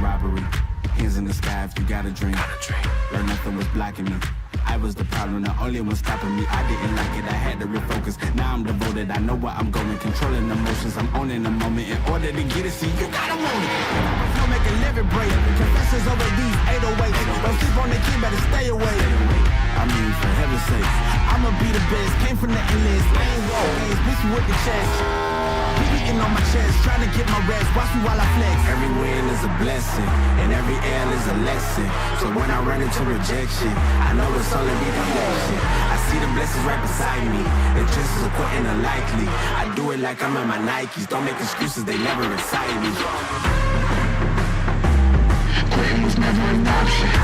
robbery. Hands in the sky if you got a dream. Learn nothing was blocking me. I was the problem, the only one stopping me. I didn't like it, I had to refocus. Now I'm devoted, I know where I'm going. Controlling emotions, I'm owning the moment. In order to get it, see, you gotta want it. Flow make a living break. Confessions over these 808s. Don't sleep on the key, better stay away. I mean, for heaven's sake, I'ma be the best. Came from the endless, lane walk games, bitch with the chest. Beating on my chest, trying to get my rest. Watch me while I flex. Every win is a blessing, and every L is a lesson. So when I run into rejection, I know it's only redirection. I see the blessings right beside me. The chances of quitting are likely. I do it like I'm in my Nikes. Don't make excuses, they never excite me. Quitting was never an option.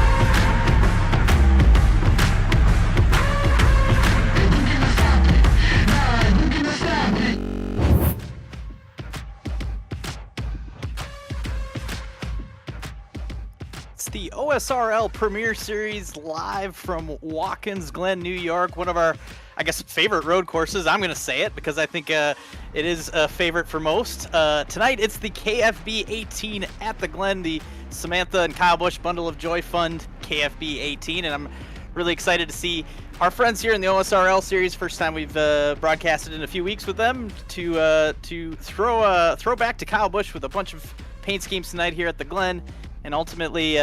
The OSRL Premier Series live from Watkins, Glen, New York. One of our, I guess, favorite road courses. I'm going to say it because I think it is a favorite for most. Tonight, it's the KFB18 at the Glen, the Samantha and Kyle Busch Bundle of Joy Fund KFB18. And I'm really excited to see our friends here in the OSRL Series. First time we've broadcasted in a few weeks with them to throw back to Kyle Busch with a bunch of paint schemes tonight here at the Glen. And ultimately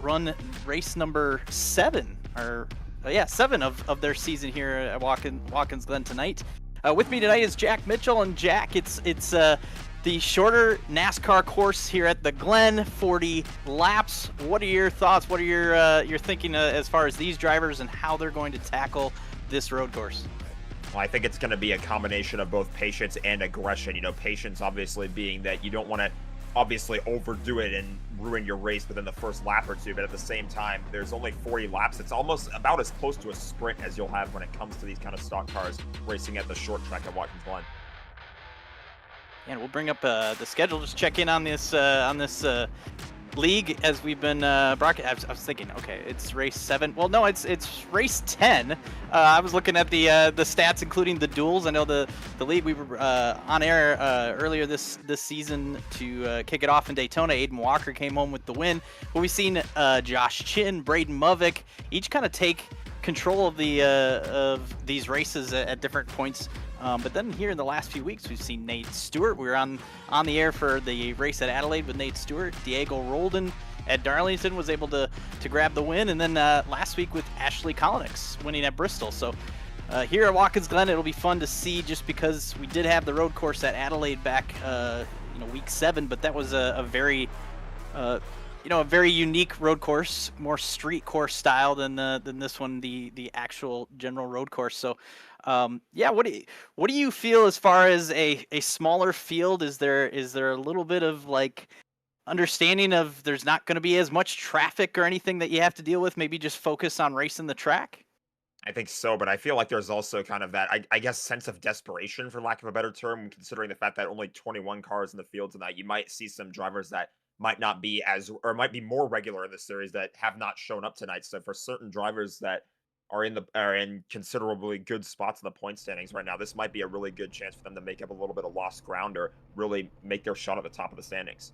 run race number 7, or 7 of their season here at Watkins Glen tonight. With me tonight is Jack Mitchell, and Jack, it's the shorter NASCAR course here at the Glen, 40 laps. What are your thoughts? What are your thinking as far as these drivers and how they're going to tackle this road course? Well, I think it's going to be a combination of both patience and aggression. You know, patience obviously being that you don't want to obviously overdo it and ruin your race within the first lap or two, but at the same time, there's only 40 laps. It's almost about as close to a sprint as you'll have when it comes to these kind of stock cars racing at the short track at Watkins Glen. And we'll bring up the schedule, just check in on this league as we've been broadcast. I was thinking, okay, it's race 7. Well, no, it's race 10. I was looking at the stats, including the duels. I know the league, we were on air earlier this season to kick it off in Daytona. Aiden Walker came home with the win. But we've seen Josh Chin, Braden Movick, each kind of take control of these races at different points. But then here in the last few weeks, we've seen Nate Stewart. We were on the air for the race at Adelaide with Nate Stewart. Diego Roldan at Darlington was able to grab the win. And then last week with Ashley Collins winning at Bristol. So here at Watkins Glen, it'll be fun to see, just because we did have the road course at Adelaide back week 7. But that was a very unique road course, more street course style than this one, the actual general road course. So what do you feel as far as a smaller field? Is there a little bit of like understanding of there's not going to be as much traffic or anything that you have to deal with? Maybe just focus on racing the track? I think so, but I feel like there's also kind of that, I guess, sense of desperation, for lack of a better term, considering the fact that only 21 cars in the field tonight. You might see some drivers that might not be might be more regular in the series that have not shown up tonight. So for certain drivers that are in considerably good spots in the point standings right now, this might be a really good chance for them to make up a little bit of lost ground or really make their shot at the top of the standings.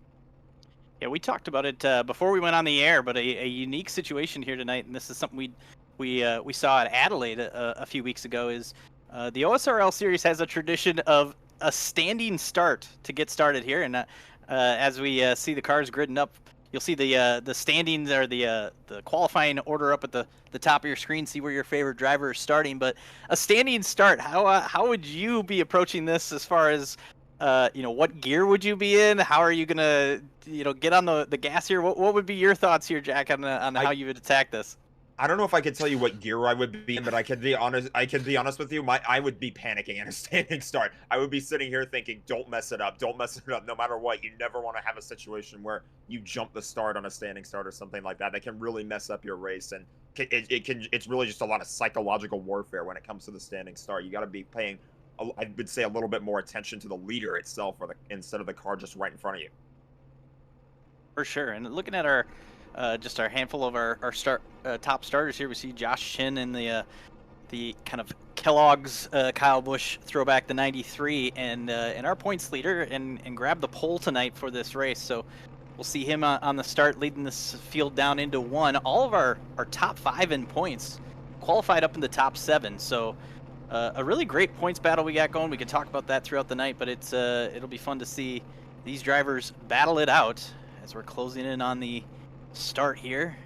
Yeah, we talked about it before we went on the air, but a unique situation here tonight, and this is something we saw at Adelaide a few weeks ago, is the OSRL series has a tradition of a standing start to get started here, and as we see the cars gridding up, you'll see the standings or the qualifying order up at the top of your screen. See where your favorite driver is starting. But a standing start, how would you be approaching this as far as what gear would you be in? How are you gonna get on the gas here? What would be your thoughts here, Jack, on how you would attack this? I don't know if I could tell you what gear I would be in, but I can be honest with you. I would be panicking at a standing start. I would be sitting here thinking, don't mess it up. Don't mess it up. No matter what, you never want to have a situation where you jump the start on a standing start or something like that. That can really mess up your race. And it's really just a lot of psychological warfare when it comes to the standing start. You got to be paying, I would say, a little bit more attention to the leader itself instead of the car just right in front of you. For sure. And looking at our just our handful of our top starters here, we see Josh Chin in the kind of Kellogg's Kyle Busch throwback, the 93, and our points leader, and grab the pole tonight for this race. So we'll see him on the start, leading this field down into 1. All of our top 5 in points qualified up in the top 7. So a really great points battle we got going. We could talk about that throughout the night, but it'll be fun to see these drivers battle it out as we're closing in on the start here.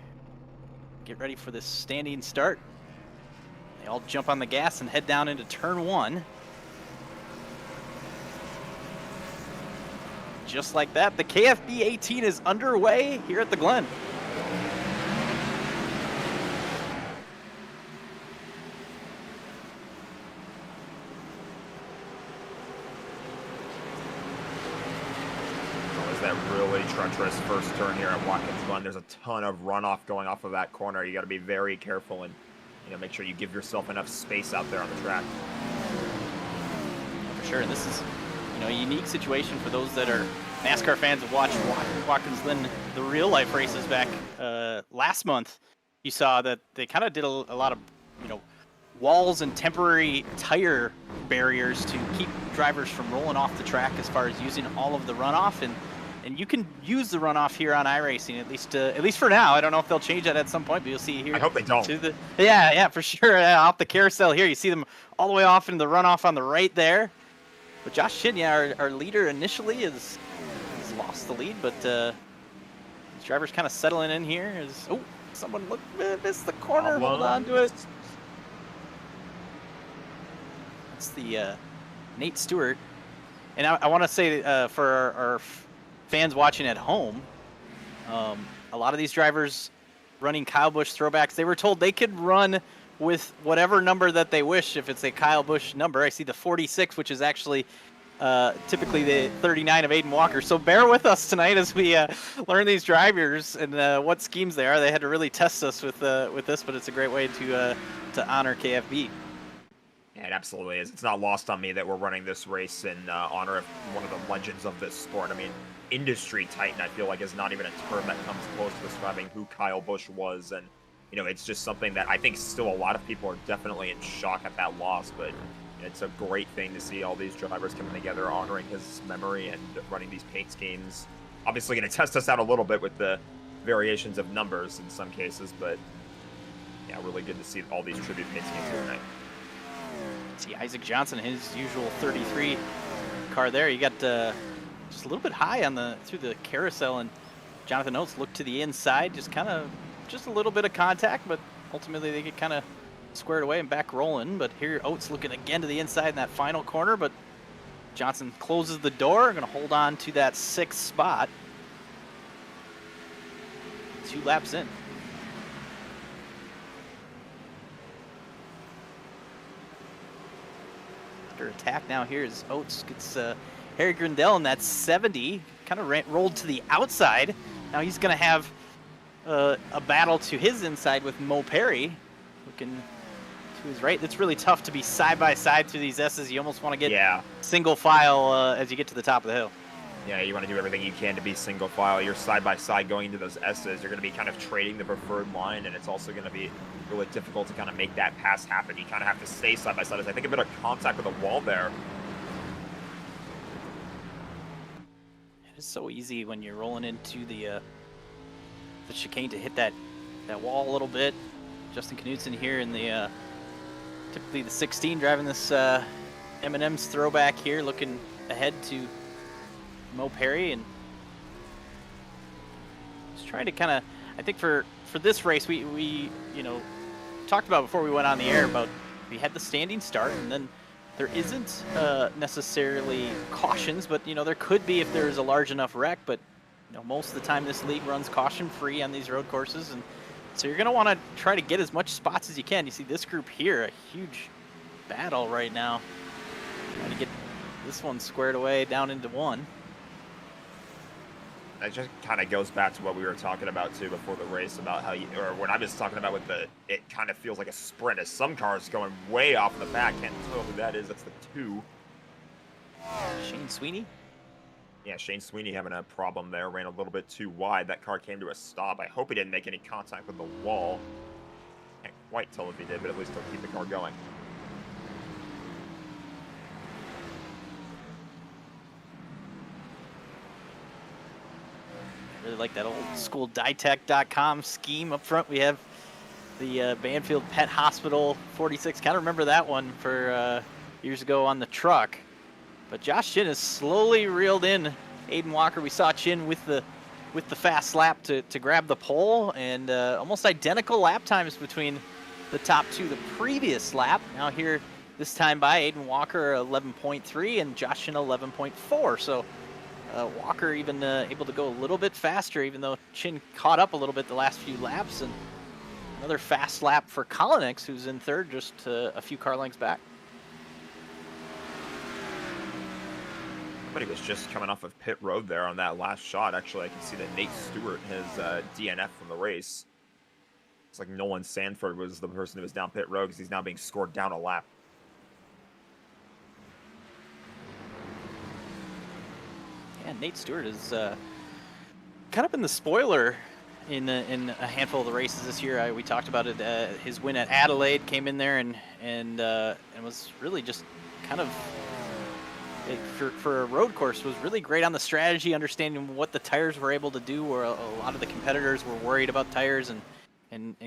Get ready for this standing start. They all jump on the gas and head down into turn 1. Just like that, the KFB18 is underway here at the Glen. Really treacherous first turn here at Watkins Glen. There's a ton of runoff going off of that corner. You got to be very careful and make sure you give yourself enough space out there on the track. For sure, and this is a unique situation for those that are NASCAR fans have watched Watkins Glen, the real life races back last month. You saw that they kind of did a lot of walls and temporary tire barriers to keep drivers from rolling off the track as far as using all of the runoff, and you can use the runoff here on iRacing at least for now. I don't know if they'll change that at some point, but you'll see here. I hope they don't. Yeah, for sure. Off the carousel here, you see them all the way off into the runoff on the right there. But Josh Shinya, our leader initially, has lost the lead, but these drivers kind of settling in here. Someone missed the corner. Hold on to it. It's the Nate Stewart. And I want to say for our fans watching at home, a lot of these drivers running Kyle Busch throwbacks, they were told they could run with whatever number that they wish. If it's a Kyle Busch number, I see the 46, which is actually typically the 39 of Aiden Walker. So bear with us tonight as we learn these drivers and what schemes they are. They had to really test us with this, but it's a great way to honor KFB. Yeah, it absolutely is. It's not lost on me that we're running this race in honor of one of the legends of this sport. I mean, industry titan, I feel like, is not even a term that comes close to describing who Kyle Busch was. And, it's just something that I think still a lot of people are definitely in shock at that loss. But it's a great thing to see all these drivers coming together, honoring his memory and running these paint schemes. Obviously going to test us out a little bit with the variations of numbers in some cases. But, yeah, really good to see all these tribute paint schemes here tonight. See Isaac Johnson, his usual 33 car there. You got just a little bit high through the carousel, and Jonathan Oates looked to the inside, just a little bit of contact, but ultimately they get kind of squared away and back rolling. But here Oates looking again to the inside in that final corner, but Johnson closes the door, going to hold on to that 6th spot. 2 laps in. Under attack now here as Oates gets Harry Grindell in that 70, kind of rolled to the outside. Now he's going to have a battle to his inside with Mo Perry looking to his right. It's really tough to be side by side through these S's. You almost want to get single file as you get to the top of the hill. Yeah, you want to do everything you can to be single file. You're side by side going into those S's. You're going to be kind of trading the preferred line, and it's also going to be really difficult to kind of make that pass happen. You kind of have to stay side by side. I think a bit of contact with the wall there. It's so easy when you're rolling into the chicane to hit that wall a little bit. Justin Knudsen here in the typically the 16 driving this M&M's throwback here, looking ahead to Mo Perry, and just trying to kind of, I think for this race we talked about before we went on the air about we had the standing start, and then there isn't necessarily cautions, but there could be if there's a large enough wreck. But most of the time this league runs caution free on these road courses, and so you're going to want to try to get as much spots as you can. You see this group here, a huge battle right now, trying to get this one squared away down into 1. That just kind of goes back to what we were talking about too before the race about how or when I was talking about with it kind of feels like a sprint as some cars going way off the back. Can't tell who that is. That's the 2. Shane Sweeney. Yeah, Shane Sweeney having a problem there. Ran a little bit too wide. That car came to a stop. I hope he didn't make any contact with the wall. Can't quite tell if he did, but at least he'll keep the car going. Really like that old school ditech.com scheme up front. We have the Banfield Pet Hospital 46. Kind of remember that one for years ago on the truck. But Josh Chin has slowly reeled in Aiden Walker. We saw Chin with the fast lap to grab the pole, and almost identical lap times between the top two the previous lap. Now here this time by Aiden Walker 11.3 and Josh Chin 11.4. So Walker even able to go a little bit faster, even though Chin caught up a little bit the last few laps. And another fast lap for Kolonix, who's in third, just a few car lengths back. But he was just coming off of pit road there on that last shot. Actually, I can see that Nate Stewart has DNF from the race. It's like Nolan Sanford was the person who was down pit road because he's now being scored down a lap. Yeah, Nate Stewart is kind of been the spoiler in a handful of the races this year. We talked about it. His win at Adelaide came in there and was really just kind of, for a road course, was really great on the strategy, understanding what the tires were able to do, where a lot of the competitors were worried about tires and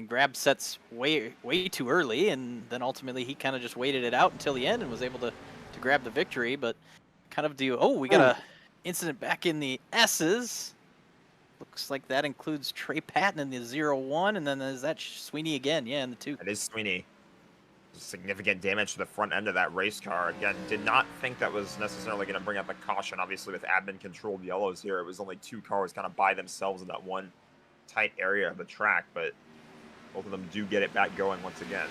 grabbed sets way too early, and then ultimately he kind of just waited it out until the end and was able to grab the victory. But kind of we got a incident back in the S's. Looks like that includes Trey Patton in the 0-1, and then is that Sweeney again? Yeah, in the 2. That is Sweeney. Significant damage to the front end of that race car. Again, did not think that was necessarily going to bring up a caution. Obviously, with admin-controlled yellows here, it was only 2 cars kind of by themselves in that one tight area of the track, but both of them do get it back going once again.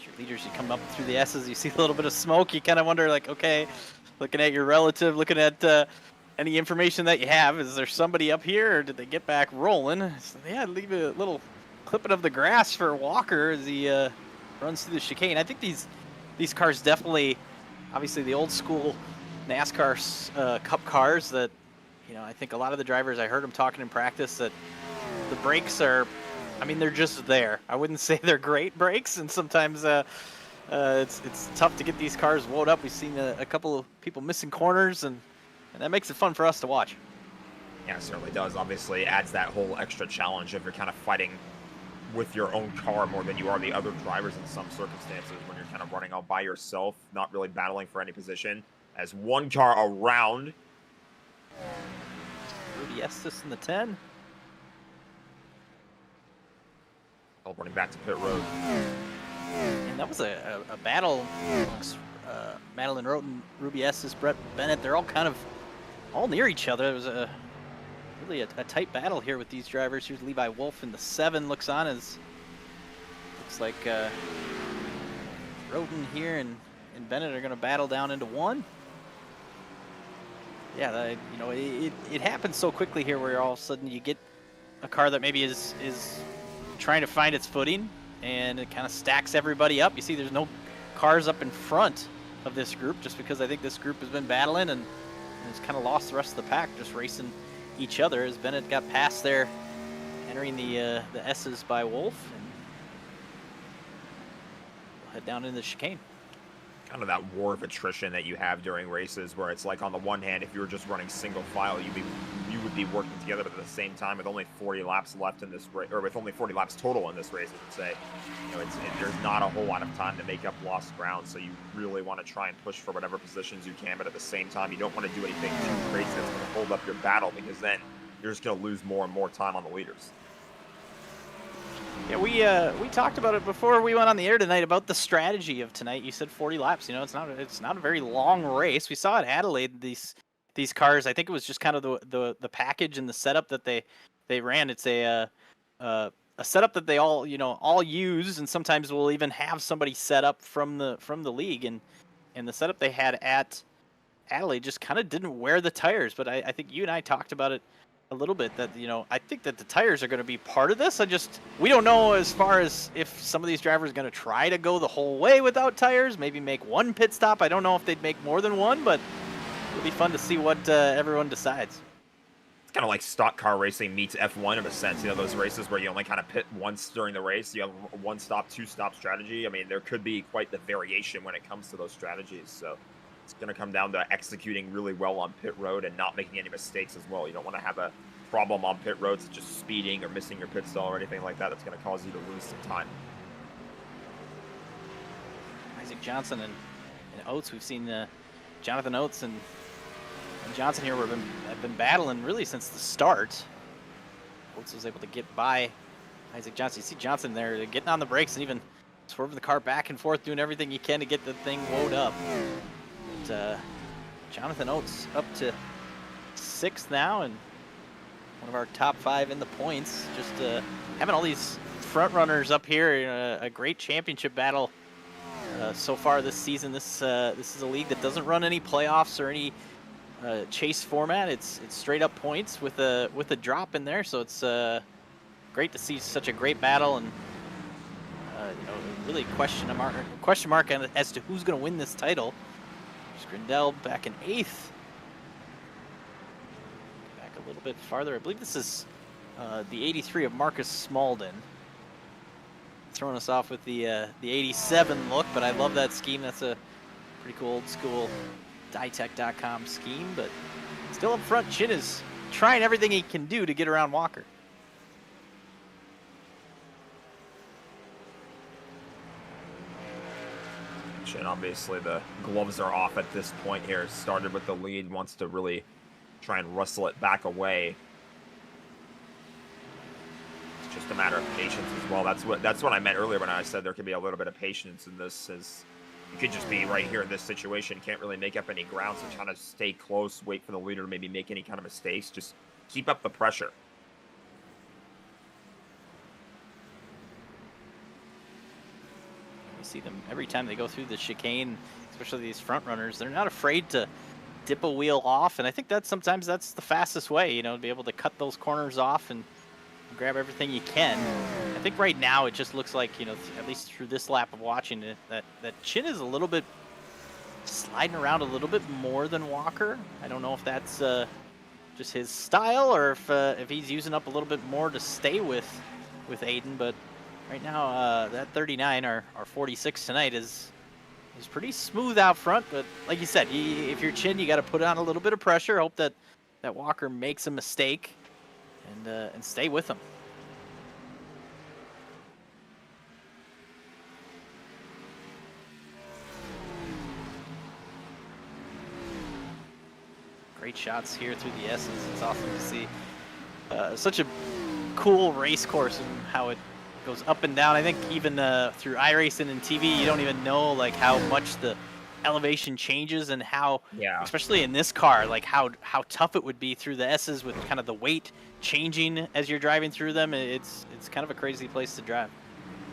Your leaders, you come up through the S's, you see a little bit of smoke, you kind of wonder, like, okay, looking at your relative, looking at any information that you have, is there somebody up here, or did they get back rolling? So, yeah, leave a little clipping of the grass for Walker as he runs through the chicane. I think these cars definitely, obviously the old school NASCAR Cup cars that, I think a lot of the drivers, I heard them talking in practice, that the brakes are, they're just there. I wouldn't say they're great brakes, and sometimes it's tough to get these cars wound up. We've seen a couple of people missing corners, and that makes it fun for us to watch. Yeah, it certainly does. Obviously, it adds that whole extra challenge if you're kind of fighting with your own car more than you are the other drivers in some circumstances, when you're kind of running all by yourself, not really battling for any position. As one car around. Ruby Estes in the 10. All running back to pit road. And that was a battle amongst Madeline Roten, Ruby Estes, Brett Bennett. They're all near each other. It was really a tight battle here with these drivers. Here's Levi Wolf in the 7. Looks like Roten here and Bennett are going to battle down into 1. Yeah, it happens so quickly here, where all of a sudden you get a car that maybe is trying to find its footing, and it kind of stacks everybody up. You see there's no cars up in front of this group, just because I think this group has been battling and has kind of lost the rest of the pack, just racing each other, as Bennett got past there, entering the S's by Wolf, and we'll head down into the chicane. Kind of that war of attrition that you have during races, where it's like, on the one hand, if you were just running single file, you would be working together, but at the same time, with only 40 laps left in this race, or with only 40 laps total in this race, I would say, there's not a whole lot of time to make up lost ground. So you really want to try and push for whatever positions you can, but at the same time, you don't want to do anything too crazy that's going to hold up your battle, because then you're just going to lose more and more time on the leaders. Yeah, we talked about it before we went on the air tonight, about the strategy of tonight. You said 40 laps. It's not a very long race. We saw at Adelaide these cars. I think it was just kind of the package and the setup that they ran. It's a setup that they all use, and sometimes we'll even have somebody set up from the league. And the setup they had at Adelaide just kind of didn't wear the tires. But I think you and I talked about it a little bit, that I think that the tires are going to be part of this. We don't know as far as if some of these drivers are going to try to go the whole way without tires, maybe make one pit stop. I don't know if they'd make more than one, but it'll be fun to see what everyone decides. It's kind of like stock car racing meets F1 in a sense. Those races where you only kind of pit once during the race. You have a 1-stop, 2-stop strategy. There could be quite the variation when it comes to those strategies. So It's going to come down to executing really well on pit road and not making any mistakes as well. You don't want to have a problem on pit roads, just speeding or missing your pit stall or anything like that. That's going to cause you to lose some time. Isaac Johnson and Oates. We've seen Jonathan Oates and Johnson here have been battling really since the start. Oates was able to get by Isaac Johnson. You see Johnson there getting on the brakes and even swerving the car back and forth, doing everything he can to get the thing woed up. But, Jonathan Oates up to 6th now, and one of our top 5 in the points. Just having all these front runners up here in a great championship battle so far this season. This is a league that doesn't run any playoffs or any chase format. It's straight up points with a drop in there. So it's great to see such a great battle, and really question mark as to who's going to win this title. Grindel back in 8th. Back a little bit farther. I believe this is the 83 of Marcus Smalden. Throwing us off with the 87 look, but I love that scheme. That's a pretty cool old school Ditech.com scheme, but still up front, Chin is trying everything he can do to get around Walker. Chin, obviously the gloves are off at this point here. Started with the lead, wants to really try and wrestle it back away. It's just a matter of patience as well. That's what I meant earlier when I said there could be a little bit of patience in this. Is you could just be right here in this situation, can't really make up any ground, so trying to stay close, wait for the leader to maybe make any kind of mistakes, just keep up the pressure. You see them every time they go through the chicane, especially these front runners. They're not afraid to dip a wheel off, and I think that sometimes that's the fastest way, to be able to cut those corners off and grab everything you can. I think right now it just looks like, at least through this lap of watching it, that Chin is a little bit sliding around a little bit more than Walker. I don't know if that's just his style or if he's using up a little bit more to stay with Aiden, but right now that 39 or 46 tonight is pretty smooth out front. But like you said, if you're Chin, you got to put on a little bit of pressure, hope that Walker makes a mistake, and stay with him. Great shots here through the S's. It's awesome to see such a cool race course and how it goes up and down. I think even through iRacing and TV, you don't even know how much the elevation changes and how, especially in this car, how tough it would be through the S's with kind of the weight changing as you're driving through them. It's kind of a crazy place to drive.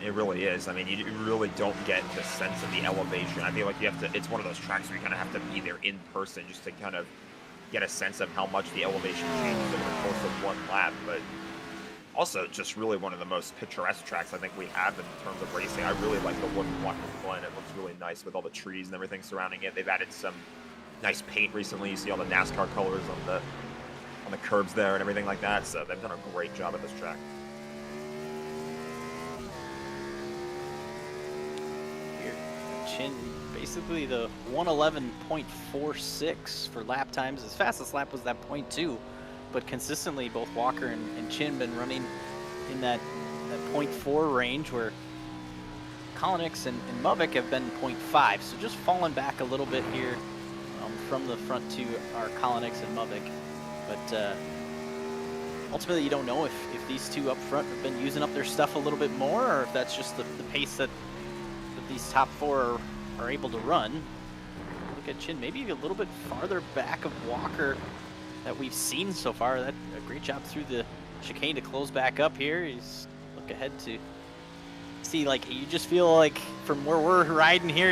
It really is. I mean, you really don't get the sense of the elevation. I feel like you have to, it's one of those tracks where you kind of have to be there in person just to kind of get a sense of how much the elevation changes over the course of one lap. But also just really one of the most picturesque tracks I think we have in terms of racing. I really like the one in Watkins Glen. It looks really nice with all the trees and everything surrounding it. They've added some nice paint recently. You see all the NASCAR colors on the curbs there and everything like that. So they've done a great job at this track. Here, Chin, basically the 111.46 for lap times. His fastest lap was that 0.2. But consistently, both Walker and Chin been running in that 0.4 range, where Kolonix and Mubik have been 0.5. So just falling back a little bit here from the front two are Kolonix and Mubik. But ultimately, you don't know if these two up front have been using up their stuff a little bit more, or if that's just the pace that these top 4 are able to run. Look at Chin, maybe a little bit farther back of Walker that we've seen so far. That a great job through the chicane to close back up here. He's look ahead to see, you just feel like from where we're riding here,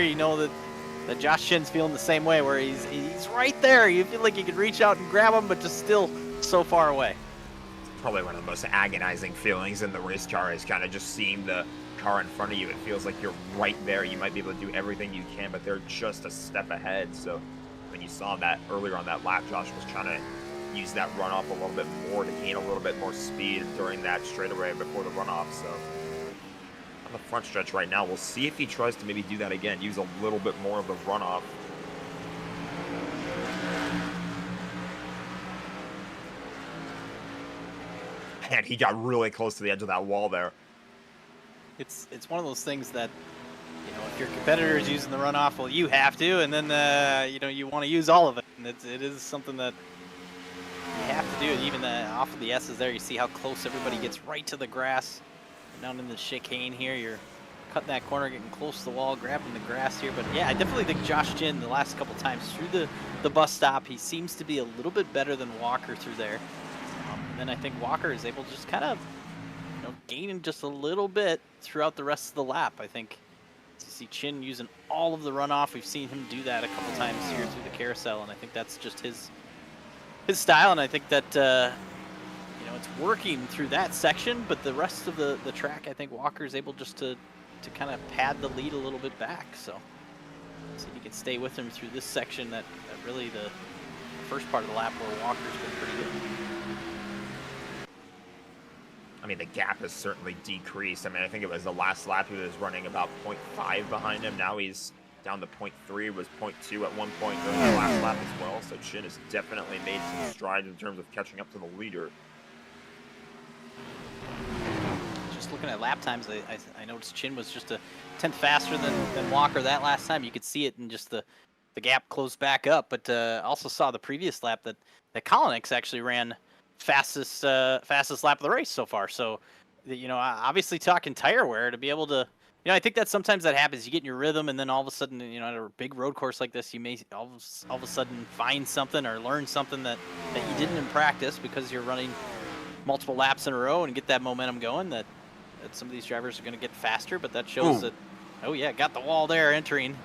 that Josh Chin's feeling the same way, where he's right there. You feel like you could reach out and grab him, but just still so far away. Probably one of the most agonizing feelings in the race car is kind of just seeing the car in front of you. It feels like you're right there. You might be able to do everything you can, but they're just a step ahead. So when you saw that earlier on that lap, Josh was trying to use that runoff a little bit more to gain a little bit more speed during that straightaway before the runoff. So on the front stretch right now, we'll see if he tries to maybe do that again, use a little bit more of the runoff Man, he got really close to the edge of that wall there. It's one of those things that, you know, if your competitor is using the runoff, well, you have to, and then you know, you want to use all of it, and it is something that you have to do. And even off of the S's there, you see how close everybody gets right to the grass. Down in the chicane here, you're cutting that corner, getting close to the wall, grabbing the grass here. But yeah, I definitely think Josh Jin, the last couple times through the bus stop, he seems to be a little bit better than Walker through there. And then I think Walker is able to just kind of, you know, gaining just a little bit throughout the rest of the lap. I think you see Chin using all of the runoff. We've seen him do that a couple times here through the carousel, and I think that's just his style. And I think that you know, it's working through that section, but the rest of the track, I think Walker is able just to kind of pad the lead a little bit back. So see if he can stay with him through this section. That really the first part of the lap where Walker's been pretty good. I mean, the gap has certainly decreased. I mean, I think it was the last lap he was running about 0.5 behind him. Now he's down to 0.3, was 0.2 at one point during the last lap as well. So Chin has definitely made some strides in terms of catching up to the leader. Just looking at lap times, I noticed Chin was just a tenth faster than Walker that last time. You could see it in just the gap closed back up. But also saw the previous lap that Kolonix actually ran fastest lap of the race so far. So, you know, obviously talking tire wear to be able to, you know, I think that sometimes that happens. You get in your rhythm, and then all of a sudden, you know, at a big road course like this, you may all of a sudden find something or learn something that you didn't in practice because you're running multiple laps in a row and get that momentum going. That some of these drivers are going to get faster, but that shows that, oh yeah, got the wall there entering.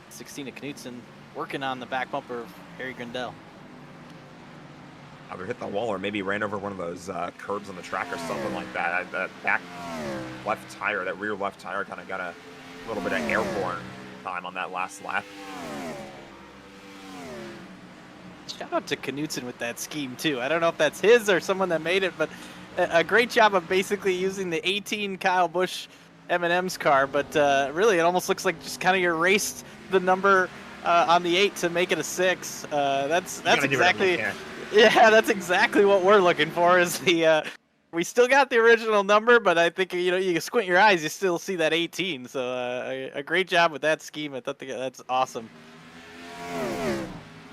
16 of Knudsen working on the back bumper of Harry Grindel. Either hit the wall or maybe ran over one of those curbs on the track or something like that. That back left tire, that rear left tire kind of got a little bit of airborne time on that last lap. Shout out to Knudsen with that scheme too. I don't know if that's his or someone that made it, but a great job of basically using the 18 Kyle Busch M&M's car. But really, it almost looks like just kind of erased the number on the 8 to make it a 6. That's exactly. Yeah, that's exactly what we're looking for. Is the we still got the original number, but I think, you know, you squint your eyes, you still see that 18. So a great job with that scheme. I thought that's awesome.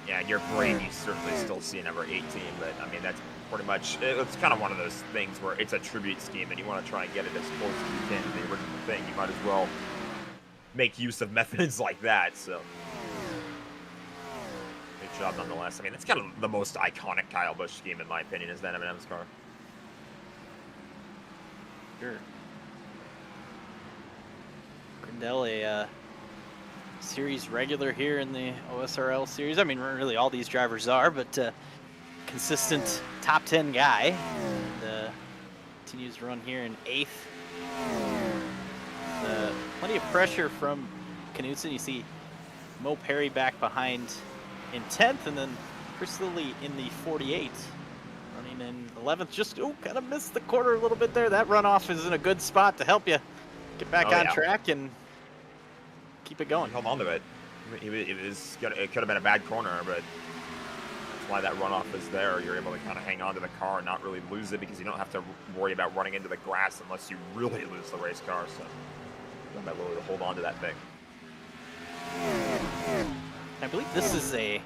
Yeah, in your brain, you certainly still see a number 18, but I mean, that's pretty much, it's kind of one of those things where it's a tribute scheme and you want to try and get it as close as you can to the original thing. You might as well make use of methods like that, so. Good job nonetheless. I mean, that's kind of the most iconic Kyle Busch scheme, in my opinion, is that M&M's car. Sure. Grindel, a series regular here in the OSRL series. I mean, really all these drivers are, but consistent top 10 guy. And continues to run here in 8th. Plenty of pressure from Knudsen. You see Mo Perry back behind in 10th, and then Chris Lilly in the 48, running in 11th. Just kind of missed the quarter a little bit there. That runoff is in a good spot to help you get back on track and keep it going. Hold on to it. It could have been a bad corner, but that's why that runoff is there. You're able to kind of hang on to the car and not really lose it, because you don't have to worry about running into the grass unless you really lose the race car. So you have that ability to hold on to that thing. I believe this is a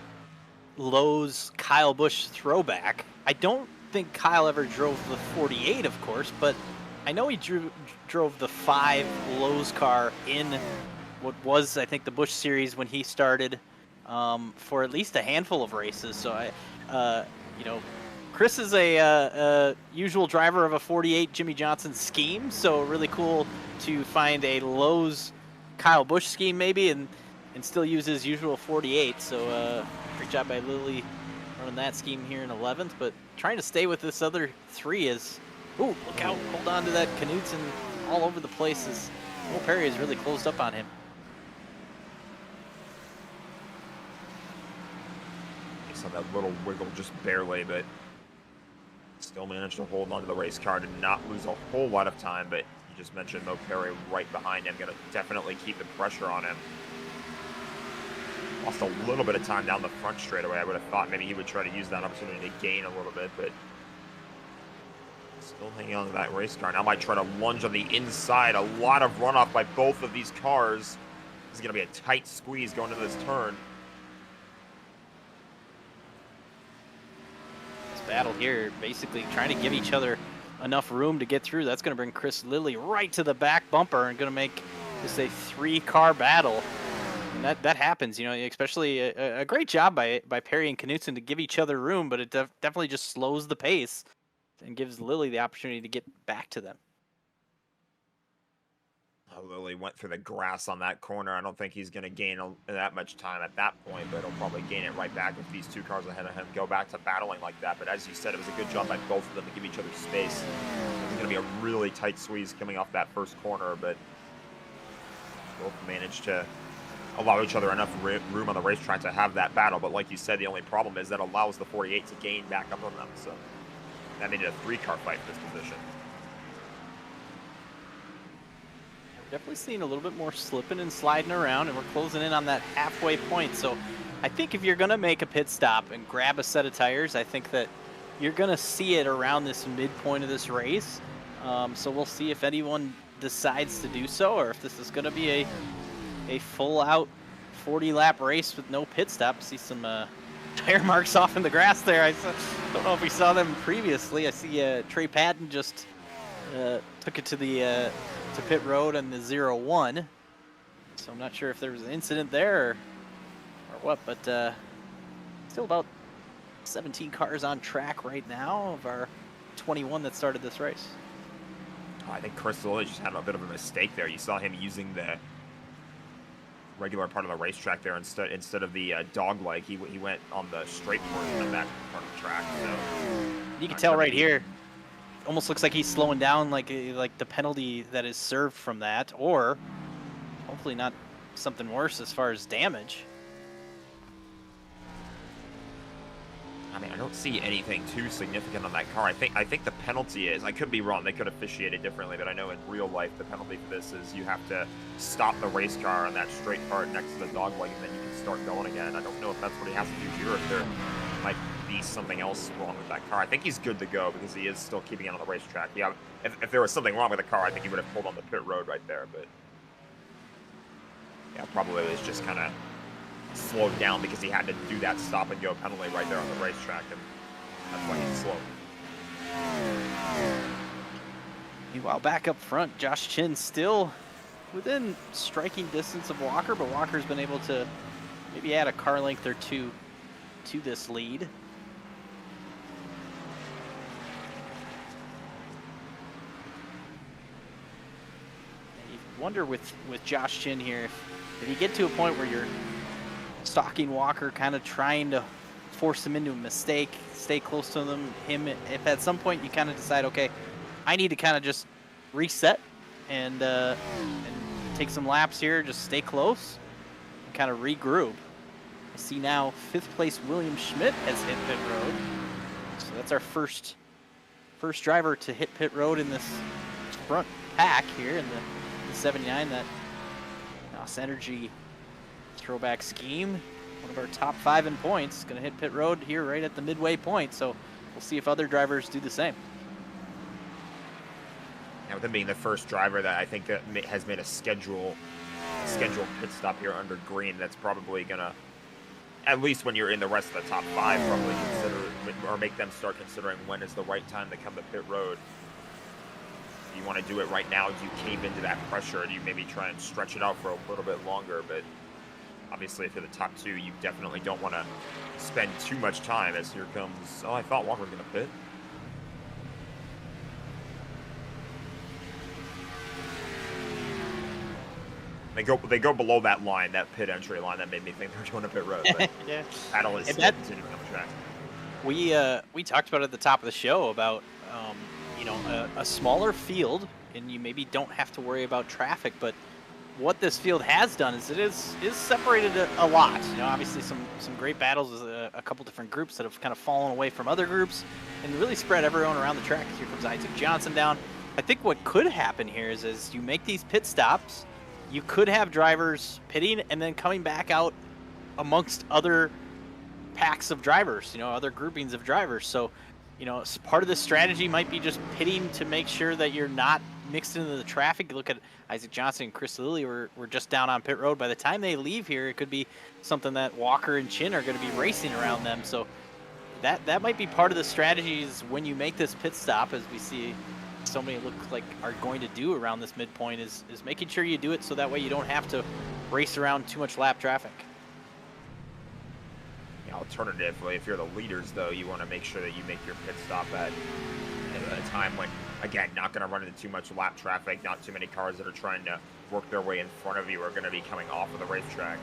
Lowe's Kyle Busch throwback. I don't think Kyle ever drove the 48, of course, but I know he drove the 5 Lowe's car in what was, I think, the Busch Series when he started for at least a handful of races. So you know, Chris is a usual driver of a 48 Jimmy Johnson scheme, so really cool to find a Lowe's Kyle Busch scheme maybe, and still use his usual 48. So great job by Lilly running that scheme here in 11th, but trying to stay with this other 3 is, look out, hold on to that Knudsen all over the place. As Mo Perry has really closed up on him. So that little wiggle just barely, but still managed to hold onto the race car to not lose a whole lot of time. But you just mentioned Mo Perry right behind him, going to definitely keep the pressure on him. Lost a little bit of time down the front straightaway. I would have thought maybe he would try to use that opportunity to gain a little bit, but Still hanging on to that race car. Now might try to lunge on the inside. A lot of runoff by both of these cars. This is going to be a tight squeeze going into this turn. This battle here, basically trying to give each other enough room to get through. That's going to bring Chris Lilly right to the back bumper and going to make this a 3-car battle. And that happens, you know, especially a great job by Perry and Knutson to give each other room, but it definitely just slows the pace and gives Lilly the opportunity to get back to them. Oh, Lilly went through the grass on that corner. I don't think he's going to gain that much time at that point, but he'll probably gain it right back if these 2 cars ahead of him go back to battling like that. But as you said, it was a good job by both of them to give each other space. It's going to be a really tight squeeze coming off that first corner, but both managed to allow each other enough room on the racetrack to have that battle. But like you said, the only problem is that allows the 48 to gain back up on them. So that made it a 3-car fight for this position. Definitely seeing a little bit more slipping and sliding around, and we're closing in on that halfway point. So I think if you're going to make a pit stop and grab a set of tires, I think that you're going to see it around this midpoint of this race. So we'll see if anyone decides to do so, or if this is going to be a full-out 40-lap race with no pit stop. See some tire marks off in the grass there. I don't know if we saw them previously. I see Trey Patton just took it to the to pit road on the 0-1. So I'm not sure if there was an incident there or what, but still about 17 cars on track right now of our 21 that started this race. Oh, I think Chris Lilly just had a bit of a mistake there. You saw him using the regular part of the racetrack there instead of the dog leg. He went on the straight portion of that part of the track. So you can tell right here, almost looks like he's slowing down, like the penalty that is served from that, or hopefully not something worse as far as damage. I mean, I don't see anything too significant on that car. I think the penalty is, I could be wrong, they could officiate it differently, but I know in real life the penalty for this is you have to stop the race car on that straight part next to the dog leg, and then you can start going again. I don't know if that's what he has to do here, if there might be something else wrong with that car. I think he's good to go because he is still keeping it on the racetrack. Yeah, if there was something wrong with the car, I think he would have pulled on the pit road right there, but yeah, probably was just kind of slowed down because he had to do that stop and go penalty right there on the racetrack, and that's why he's slow. Meanwhile, back up front, Josh Chin still within striking distance of Walker, but Walker's been able to maybe add a car length or two to this lead. You wonder with Josh Chin here, if you get to a point where you're stalking Walker, kind of trying to force him into a mistake, stay close to him, if at some point you kind of decide, okay, I need to kind of just reset and take some laps here, just stay close and kind of regroup. I see now 5th place William Schmidt has hit pit road, so that's our first driver to hit pit road in this front pack here in the 79, that NOS Energy throwback scheme. One of our top 5 in points, going to hit pit road here right at the midway point, so we'll see if other drivers do the same. Now, with him being the first driver that I think that has made a scheduled pit stop here under green, that's probably going to, at least when you're in the rest of the top 5, probably consider or make them start considering when is the right time to come to pit road. Do you want to do it right now? Do you cave into that pressure? Do you maybe try and stretch it out for a little bit longer? But obviously, if you're the top 2, you definitely don't want to spend too much time, as here comes, oh, I thought Walker was going to pit. They go below that line, that pit entry line, that made me think they were doing a pit road. But yeah. Battle is still continuing on the track. We talked about at the top of the show about a smaller field, and you maybe don't have to worry about traffic, but what this field has done is it is separated a lot. You know, obviously some great battles with a couple different groups that have kind of fallen away from other groups and really spread everyone around the track. Here comes Isaac Johnson down. I think what could happen here is as you make these pit stops, you could have drivers pitting and then coming back out amongst other packs of drivers, other groupings of drivers. So you know, part of the strategy might be just pitting to make sure that you're not mixed into the traffic. You look at Isaac Johnson and Chris Lilly, we're just down on pit road. By the time they leave here, it could be something that Walker and Chin are going to be racing around them. So that might be part of the strategies when you make this pit stop, as we see so many look like are going to do around this midpoint, is making sure you do it so that way you don't have to race around too much lap traffic. Alternatively, if you're the leaders, though, you want to make sure that you make your pit stop at a time when, again, not going to run into too much lap traffic, not too many cars that are trying to work their way in front of you are going to be coming off of the racetrack.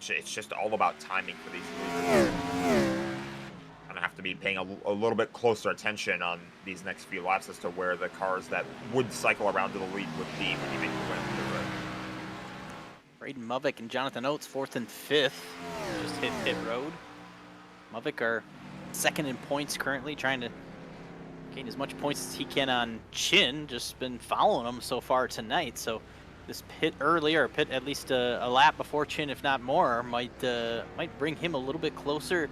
It's just all about timing for these leaders. I'm going to have to be paying a little bit closer attention on these next few laps as to where the cars that would cycle around to the lead would be when you make the win. Braden Movick and Jonathan Oates, 4th and 5th, just hit pit road. Movick are 2nd in points currently, trying to gain as much points as he can on Chin. Just been following him so far tonight. So this pit early, or pit at least a lap before Chin, if not more, might bring him a little bit closer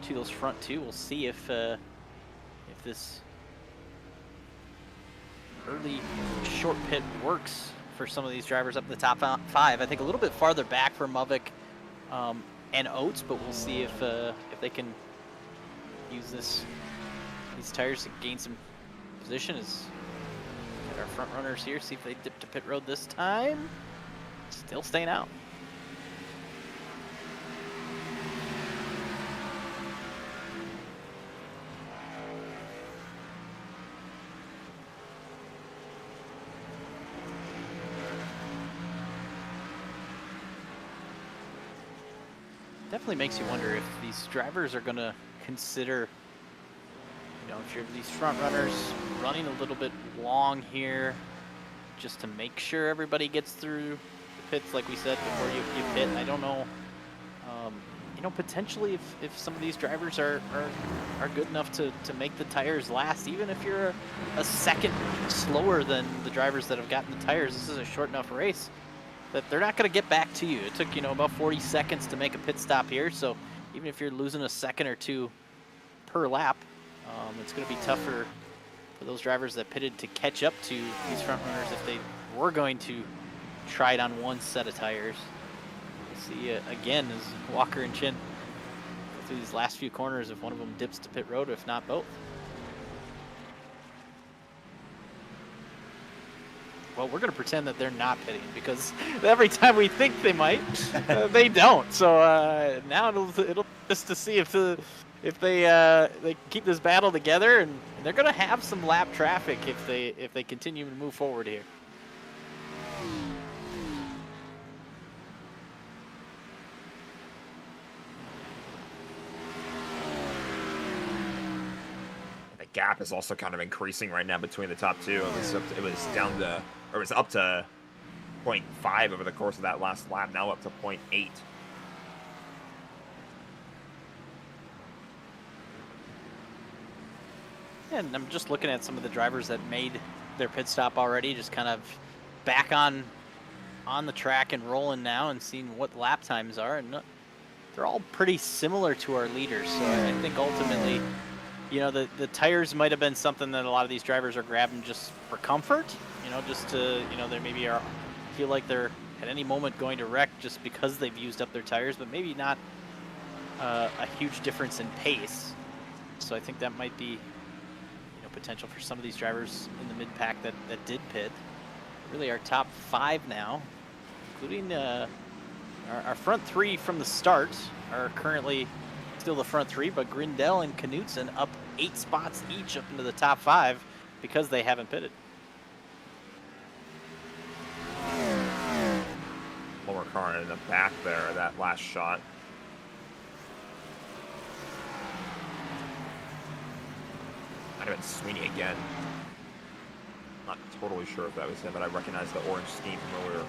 to those front two. We'll see if this early short pit works for some of these drivers up in the top 5. I think a little bit farther back for Movick and Oates, but we'll see if they can use these tires to gain some position. As our front runners here, see if they dip to pit road this time. Still staying out. Definitely makes you wonder if these drivers are going to consider, you know, if you're these front runners running a little bit long here just to make sure everybody gets through the pits, like we said, before you pit. I don't know, you know, potentially if some of these drivers are good enough to make the tires last, even if you're a second slower than the drivers that have gotten the tires. This is a short enough race that they're not going to get back to you. It took, you know, about 40 seconds to make a pit stop here, so even if you're losing a second or two per lap, it's going to be tougher for those drivers that pitted to catch up to these front runners if they were going to try it on one set of tires. We'll see again as Walker and Chin go through these last few corners if one of them dips to pit road, if not both. Well, we're going to pretend that they're not pitting, because every time we think they might, they don't. So now it'll just to see if they keep this battle together, and they're going to have some lap traffic if they continue to move forward here. The gap is also kind of increasing right now between the top two. It was down to, or it was up to 0.5 over the course of that last lap, now up to 0.8. And I'm just looking at some of the drivers that made their pit stop already, just kind of back on the track and rolling now and seeing what lap times are, and they're all pretty similar to our leaders. So I think ultimately, you know, the tires might have been something that a lot of these drivers are grabbing just for comfort, you know, just to, you know, they maybe feel like they're at any moment going to wreck just because they've used up their tires, but maybe not a huge difference in pace. So I think that might be, you know, potential for some of these drivers in the mid-pack that did pit. Really our top 5 now, including our front 3 from the start are currently still the front 3, but Grindel and Knutson up 8 spots each up into the top 5 because they haven't pitted. Lower car in the back there, that last shot. Might have been Sweeney again. Not totally sure if that was him, but I recognize the orange scheme from earlier.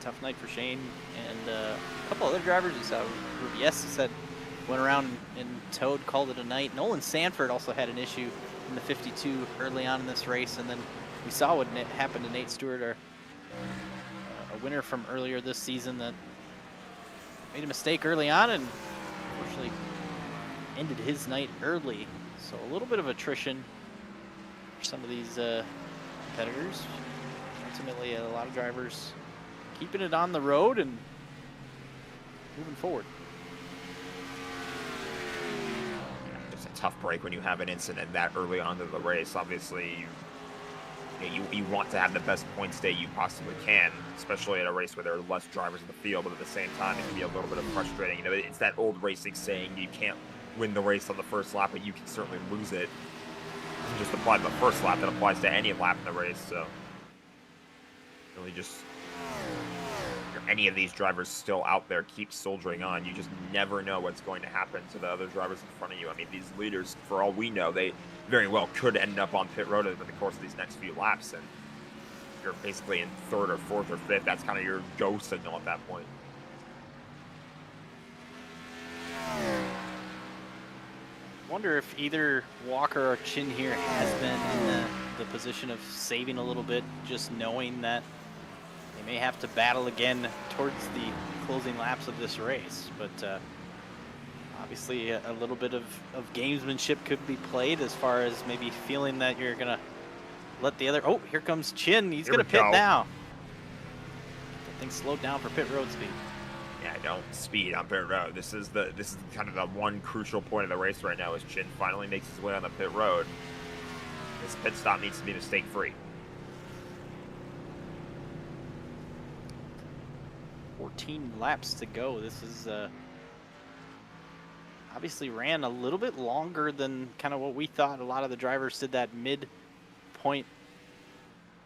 Tough night for Shane and a couple other drivers. We saw Rubies said went around and towed, called it a night. Nolan Sanford also had an issue in the 52 early on in this race, and then we saw what happened to Nate Stewart, a winner from earlier this season, that made a mistake early on and unfortunately ended his night early. So a little bit of attrition for some of these competitors. Ultimately, a lot of drivers keeping it on the road and moving forward. It's a tough break when you have an incident that early on in the race. Obviously, you want to have the best points day you possibly can, especially at a race where there are less drivers in the field, but at the same time, it can be a little bit of frustrating. You know, it's that old racing saying, you can't win the race on the first lap, but you can certainly lose it. It doesn't just apply to the first lap, that applies to any lap in the race, so really just, if any of these drivers still out there keep soldiering on, you just never know what's going to happen to the other drivers in front of you. I mean, these leaders, for all we know, they very well could end up on pit road over the course of these next few laps, and you're basically in third or fourth or fifth. That's kind of your go signal at that point. Wonder if either Walker or Chin here has been in the position of saving a little bit, just knowing that they may have to battle again towards the closing laps of this race. But obviously a little bit of gamesmanship could be played as far as maybe feeling that you're going to let the other... Oh, here comes Chin. He's going to pit now. I think slowed down for pit road speed. Yeah, don't speed on pit road. This is kind of the one crucial point of the race right now, is Chin finally makes his way on the pit road. This pit stop needs to be mistake-free. 14 laps to go. This is obviously ran a little bit longer than kind of what we thought. A lot of the drivers did that mid-point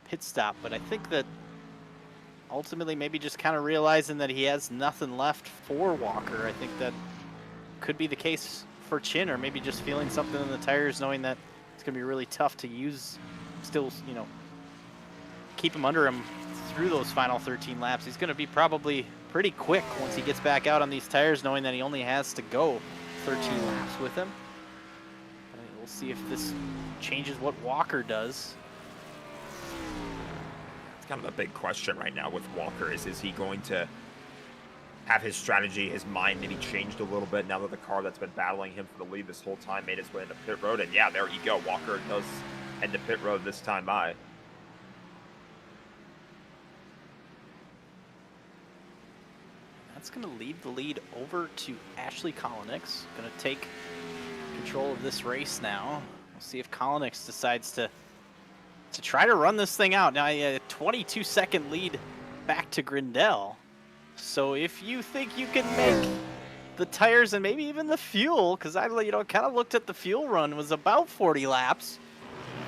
pit stop, but I think that ultimately maybe just kind of realizing that he has nothing left for Walker. I think that could be the case for Chin, or maybe just feeling something in the tires, knowing that it's going to be really tough to use, still, you know, keep him under him through those final 13 laps. He's going to be probably pretty quick once he gets back out on these tires, knowing that he only has to go 13 laps with him. We'll see if this changes what Walker does. It's kind of the big question right now with Walker is he going to have his strategy, his mind maybe changed a little bit now that the car that's been battling him for the lead this whole time made its way into pit road? And yeah, there you go. Walker does head to pit road this time by. That's going to leave the lead over to Ashley Kolonix. Going to take control of this race now. We'll see if Kolonix decides to try to run this thing out. Now, a 22-second lead back to Grindel. So if you think you can make the tires and maybe even the fuel, because I kind of looked at the fuel run, was about 40 laps.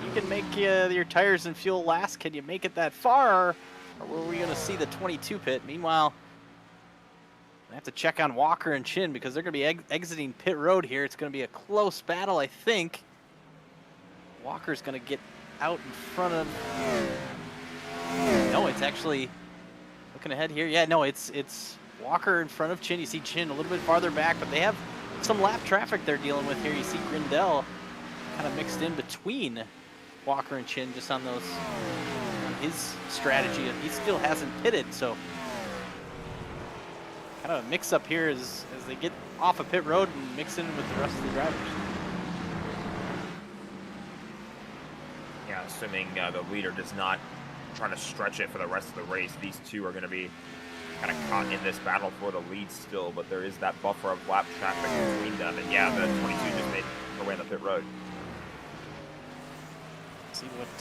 You can make your tires and fuel last. Can you make it that far, or were we going to see the 22 pit? Meanwhile, I have to check on Walker and Chin because they're going to be exiting pit road here. It's going to be a close battle, I think. Walker's going to get out in front of... No, it's actually looking ahead here. Yeah, no, it's Walker in front of Chin. You see Chin a little bit farther back, but they have some lap traffic they're dealing with here. You see Grindel kind of mixed in between Walker and Chin just on those, on his strategy. He still hasn't pitted, so kind of a mix up here as they get off of pit road and mix in with the rest of the drivers. Yeah, assuming the leader does not try to stretch it for the rest of the race, these two are going to be kind of caught in this battle for the lead still, but there is that buffer of lap traffic between them, and yeah, the 22 just made their way on the pit road. Let's see what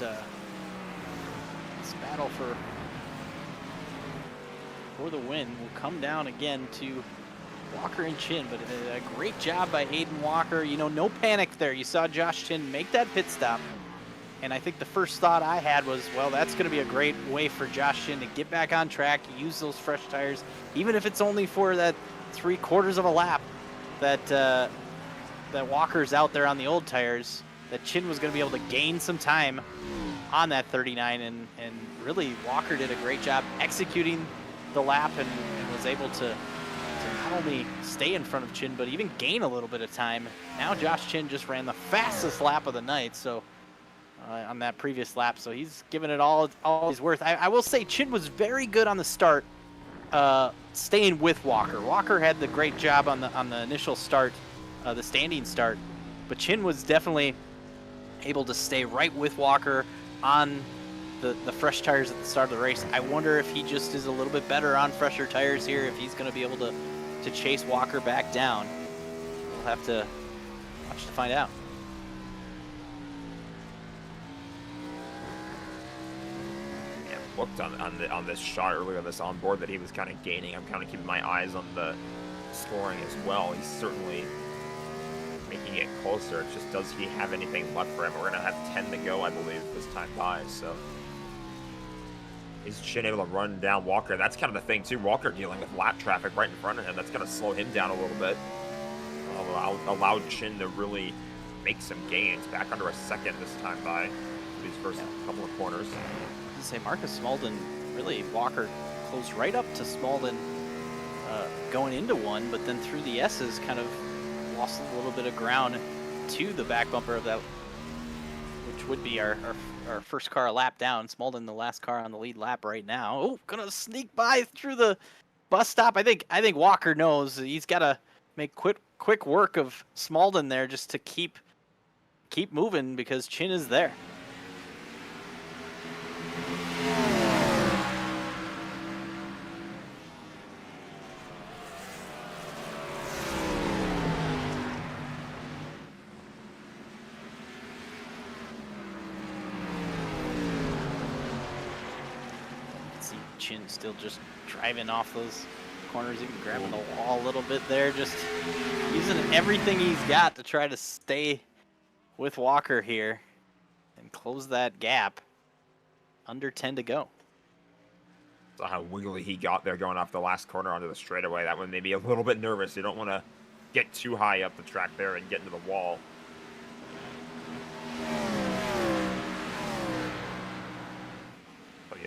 this battle for the win will come down again to Walker and Chin, but a great job by Hayden Walker. You know, no panic there. You saw Josh Chin make that pit stop, and I think the first thought I had was, well, that's going to be a great way for Josh Chin to get back on track, use those fresh tires, even if it's only for that 3/4 of a lap that that Walker's out there on the old tires, that Chin was going to be able to gain some time on that 39, and really Walker did a great job executing the lap and was able to not only stay in front of Chin, but even gain a little bit of time. Now Josh Chin just ran the fastest lap of the night, so on that previous lap, so he's given it all he's worth. I will say Chin was very good on the start staying with Walker. Walker had the great job on the initial start, the standing start, but Chin was definitely able to stay right with Walker on the fresh tires at the start of the race. I wonder if he just is a little bit better on fresher tires here, if he's going to be able to chase Walker back down. We'll have to watch to find out. Yeah, looked on this shot earlier, this onboard, that he was kind of gaining. I'm kind of keeping my eyes on the scoring as well. He's certainly making it closer. It's just, does he have anything left for him? We're going to have 10 to go, I believe, this time by, so is Chin able to run down Walker? That's kind of the thing, too. Walker dealing with lap traffic right in front of him. That's going to slow him down a little bit. Allow Chin to really make some gains. Back under a second this time by these first couple of corners. I was say Marcus Smaldon, really, Walker closed right up to Smaldon going into one, but then through the S's kind of lost a little bit of ground to the back bumper of that, which would be our first car a lap down. Smaldon, the last car on the lead lap right now. Oh, gonna sneak by through the bus stop. I think Walker knows he's got to make quick work of Smaldon there just to keep moving, because Chin is there. Chin still just driving off those corners, even grabbing the wall a little bit there, just using everything he's got to try to stay with Walker here and close that gap. Under 10 to go. Saw how wiggly he got there going off the last corner onto the straightaway. That one made me a little bit nervous. You don't want to get too high up the track there and get into the wall.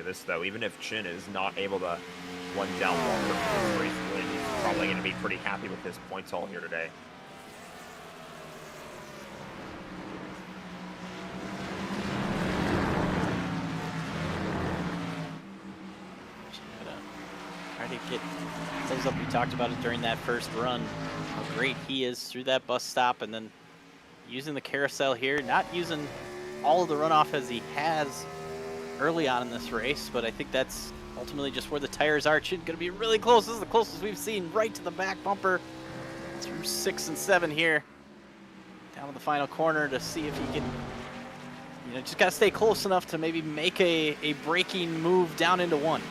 This though, even if Chin is not able to run down Walker for this race win, he's probably going to be pretty happy with his points haul here today. Try to get those up. We talked about it during that first run, how great he is through that bus stop, and then using the carousel here, not using all of the runoff as he has early on in this race, but I think that's ultimately just where the tires are. Chin going to be really close. This is the closest we've seen, right to the back bumper through 6 and 7 here. Down to the final corner to see if he can, just got to stay close enough to maybe make a braking move down into one.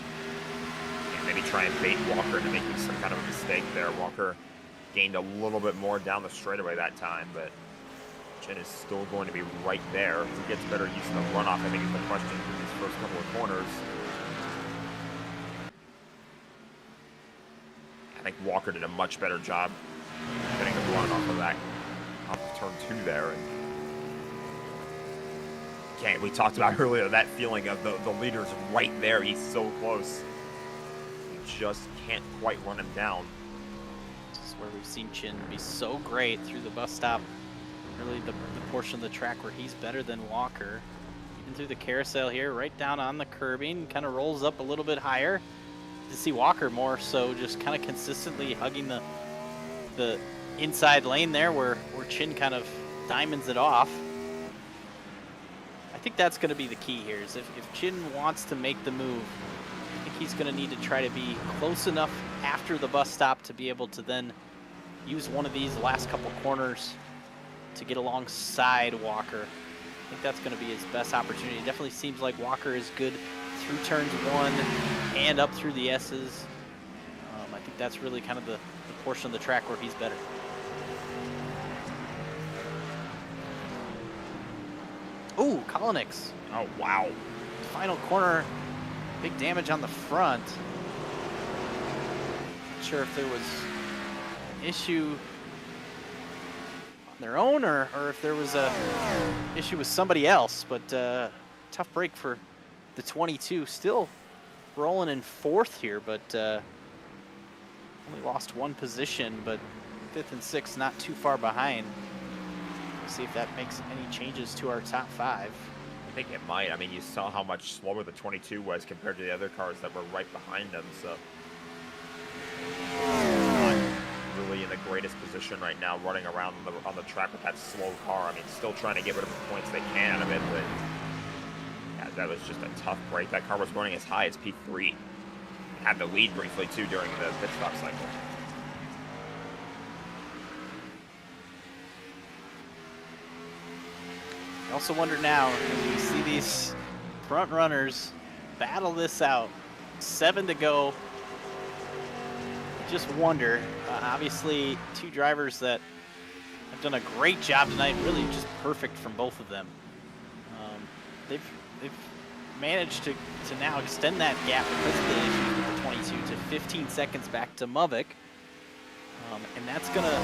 Yeah, maybe try and bait Walker into making some kind of a mistake there. Walker gained a little bit more down the straightaway that time, but Chin is still going to be right there. If he gets better use of the runoff, I think is the question for these first couple of corners. I think Walker did a much better job getting the run off of that, off of turn 2 there. And okay, we talked about earlier that feeling of the leader's right there. He's so close. You just can't quite run him down. This is where we've seen Chin be so great through the bus stop. Really the portion of the track where he's better than Walker. Even through the carousel here, right down on the curbing, kind of rolls up a little bit higher. To see Walker more so just kind of consistently hugging the inside lane there where Chin kind of diamonds it off. I think that's going to be the key here, is if Chin wants to make the move, I think he's going to need to try to be close enough after the bus stop to be able to then use one of these last couple corners to get alongside Walker. I think that's going to be his best opportunity. It definitely seems like Walker is good through turns 1 and up through the S's. I think that's really kind of the portion of the track where he's better. Ooh, Kolonix. Oh, wow. Final corner, big damage on the front. Not sure if there was an issue their own or if there was a issue with somebody else, but tough break for the 22. Still rolling in 4th here, but only lost 1 position, but 5th and 6th not too far behind. We'll see if that makes any changes to our top 5. I think it might. I mean, you saw how much slower the 22 was compared to the other cars that were right behind them, so position right now, running around on the track with that slow car. I mean, still trying to get rid of the points they can out of it, but yeah, that was just a tough break. That car was running as high as P3. Had the lead briefly too during the pit stop cycle. I also wonder now, as we see these front runners battle this out, 7 to go. Just wonder, obviously 2 drivers that have done a great job tonight, really just perfect from both of them. They've managed to now extend that gap because of the issues with the 22 to 15 seconds back to Mavik. And that's gonna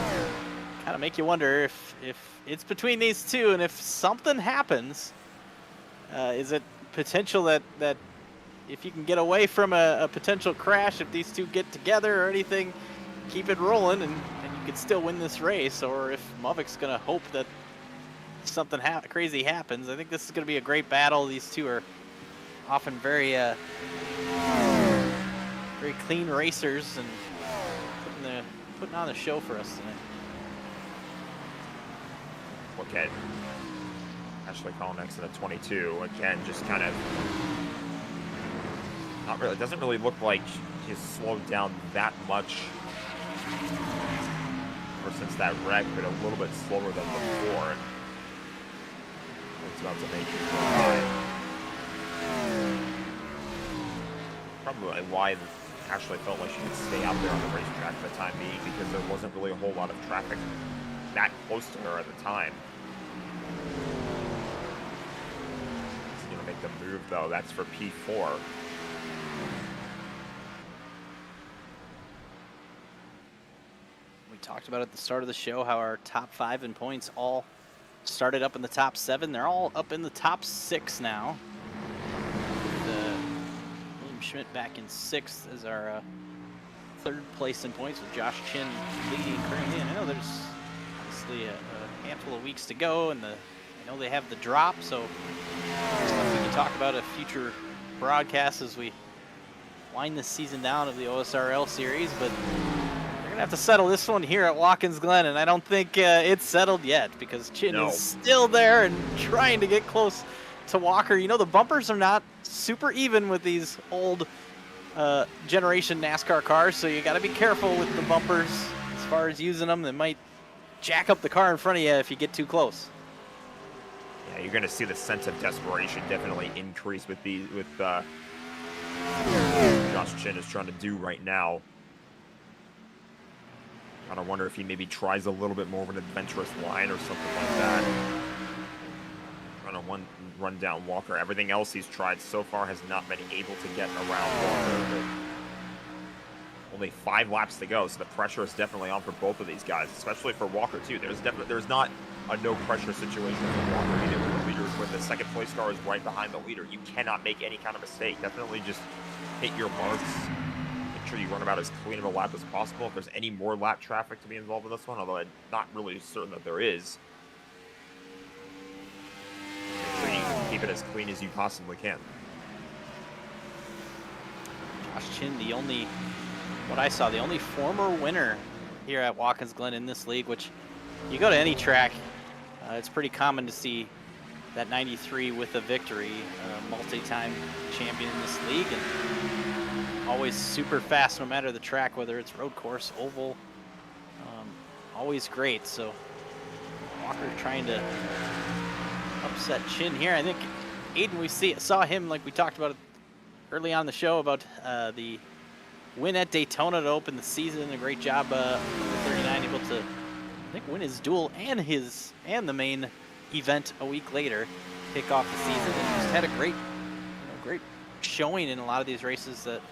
kind of make you wonder if it's between these two, and if something happens, is it potential that if you can get away from a potential crash, if these two get together or anything, keep it rolling and you could still win this race, or if Mavik's going to hope that something crazy happens. I think this is going to be a great battle. These two are often very clean racers and putting on the show for us tonight. Look at Ashley Collins in a 22. Again, just kind of not really. It doesn't really look like he's slowed down that much ever since that wreck, but a little bit slower than before. It's about to make it probably why Ashley felt like she could stay out there on the racetrack for the time being, because there wasn't really a whole lot of traffic that close to her at the time. She's gonna make the move though. That's for P4. We talked about at the start of the show how our top 5 in points all started up in the top 7. They're all up in the top 6 now. William Schmidt back in 6th as our 3rd place in points, with Josh Chin leading currently. And I know there's obviously a handful of weeks to go, and I know they have the drop, so we can talk about a future broadcast as we wind this season down of the OSRL series, but we're gonna have to settle this one here at Watkins Glen, and I don't think it's settled yet, because Chin is still there and trying to get close to Walker. You know, the bumpers are not super even with these old generation NASCAR cars, so you got to be careful with the bumpers as far as using them. They might jack up the car in front of you if you get too close. Yeah, you're gonna see the sense of desperation definitely increase with Josh Chin is trying to do right now. I wonder if he maybe tries a little bit more of an adventurous line or something like that. Trying to run down Walker. Everything else he's tried so far has not been able to get around Walker. But only 5 laps to go, so the pressure is definitely on for both of these guys, especially for Walker too. There's not a no pressure situation for Walker either. When the second place car is right behind the leader, you cannot make any kind of mistake. Definitely just hit your marks. Make sure you run about as clean of a lap as possible. If there's any more lap traffic to be involved in this one, although I'm not really certain that there is, make sure you keep it as clean as you possibly can. Josh Chin, the only former winner here at Watkins Glen in this league, which you go to any track, it's pretty common to see that 93 with a victory, multi-time champion in this league, and always super fast no matter the track, whether it's road course, oval, always great. So Walker trying to upset Chin here. I think Aiden, we saw him, like we talked about early on the show, about the win at Daytona to open the season. A great job with 39, able to, I think, win his duel and the main event a week later, kick off the season, and just had a great showing in a lot of these races that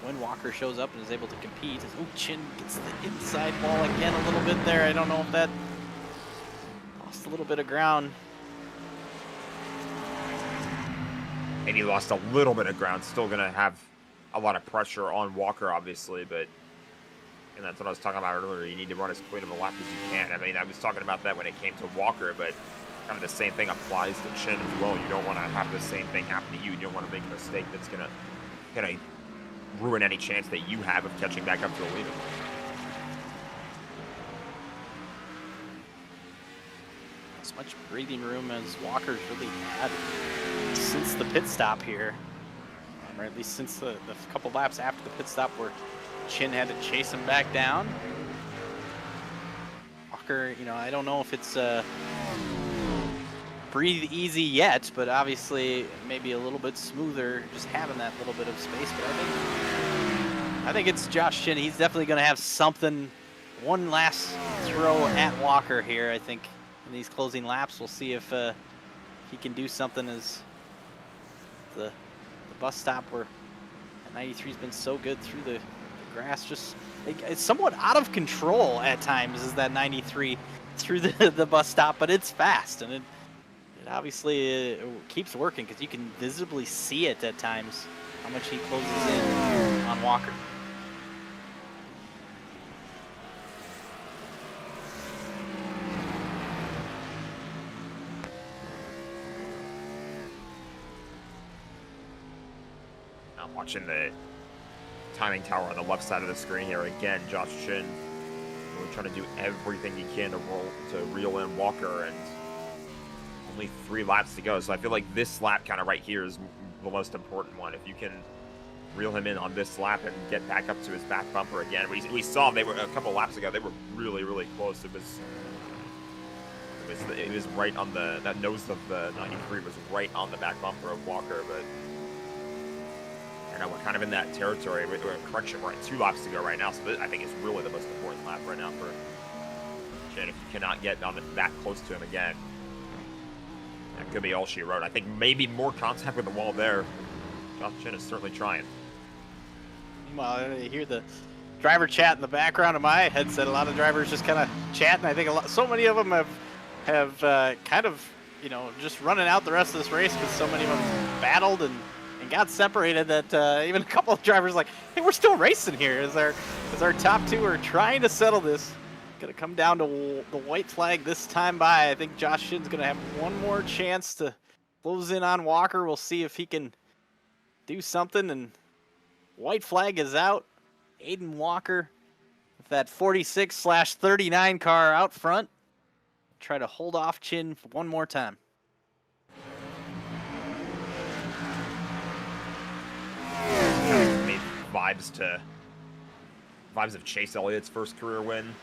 when Walker shows up and is able to compete. Oh, Chin gets the inside wall again a little bit there. I don't know if that lost a little bit of ground. And he lost a little bit of ground. Still going to have a lot of pressure on Walker, obviously, but and that's what I was talking about earlier. You need to run as clean of a lap as you can. I mean, I was talking about that when it came to Walker, but kind of the same thing applies to Chin as well. You don't want to have the same thing happen to you. You don't want to make a mistake that's going to ruin any chance that you have of catching back up to the leader. as much breathing room as Walker's really had since the pit stop here, or at least since the couple laps after the pit stop where Chin had to chase him back down. Walker, you know, I don't know if it's breathe easy yet, but obviously maybe a little bit smoother just having that little bit of space. But I think it's Josh Chin. He's definitely going to have something, one last throw at Walker here, I think, in these closing laps. We'll see if he can do something as the bus stop where 93's been so good through the grass. Just it's somewhat out of control at times, is that 93 through the bus stop, but it's fast, and it obviously keeps working because you can visibly see it at times how much he closes in on Walker. I'm watching the timing tower on the left side of the screen here again. Josh Chin really trying to do everything he can to reel in Walker, and only 3 laps to go. So I feel like this lap kind of right here is the most important one. If you can reel him in on this lap and get back up to his back bumper again. We saw they were a couple laps ago. They were really, really close. It was right on that nose of the 93 was right on the back bumper of Walker, but we're kind of in that territory. Correction, we're at 2 laps to go right now, so I think it's really the most important lap right now for Chin. If you cannot get that close to him again, that could be all she wrote. I think maybe more contact with the wall there. Josh Chin is certainly trying. Meanwhile, I hear the driver chat in the background of my headset. A lot of drivers just kind of chatting. I think so many of them have kind of, you know, just running out the rest of this race because so many of them battled and got separated that even a couple of drivers like, hey, we're still racing here as our top 2 are trying to settle this. Gonna come down to the white flag this time by. I think Josh Shin's gonna have one more chance to close in on Walker. We'll see if he can do something, and white flag is out. Aiden Walker with that 46/39 car out front. Try to hold off Chin for one more time. Made vibes of Chase Elliott's first career win.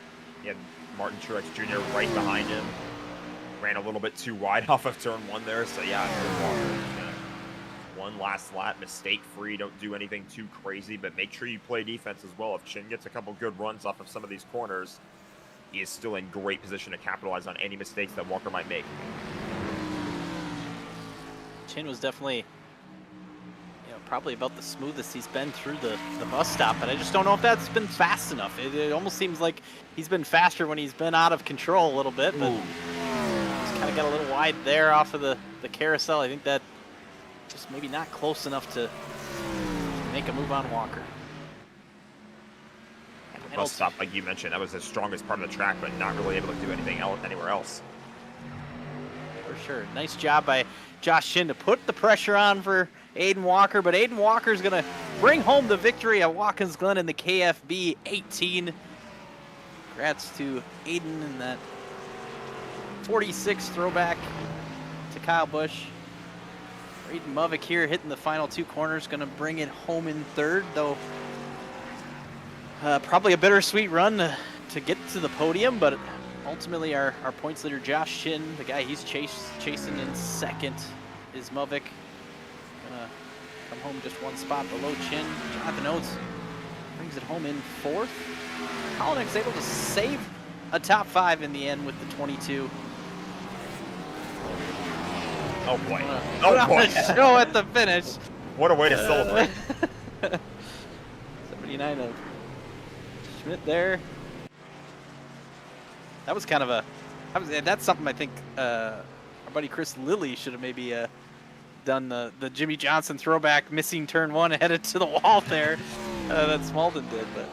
He had Martin Truex Jr. right behind him. Ran a little bit too wide off of turn 1 there, so yeah, one last lap, mistake-free. Don't do anything too crazy, but make sure you play defense as well. If Chin gets a couple good runs off of some of these corners, he is still in great position to capitalize on any mistakes that Walker might make. Chin was definitely, probably about the smoothest he's been through the bus stop, but I just don't know if that's been fast enough. It almost seems like he's been faster when he's been out of control a little bit, but he's kind of got a little wide there off of the carousel. I think that just maybe not close enough to make a move on Walker. The bus stop, like you mentioned, that was the strongest part of the track, but not really able to do anything anywhere else. For sure. Nice job by Josh Chin to put the pressure on for Aiden Walker, but Aiden Walker is going to bring home the victory at Watkins Glen in the KFB18. Congrats to Aiden in that 46 throwback to Kyle Busch. Braden Movick here hitting the final 2 corners, going to bring it home in 3rd, though probably a bittersweet run to get to the podium, but ultimately our points leader Josh Chin, the guy he's chasing in 2nd, is Movick. Gonna come home just 1 spot below Chin. Jonathan Oates brings it home in 4th. Collin's able to save a top 5 in the end with the 22. Oh boy. Oh boy. Show at the finish. What a way to celebrate. 79 of Schmidt there. That was kind of that's something I think our buddy Chris Lilly should have maybe done the Jimmy Johnson throwback, missing turn 1 and headed to the wall there that Smaldon did, but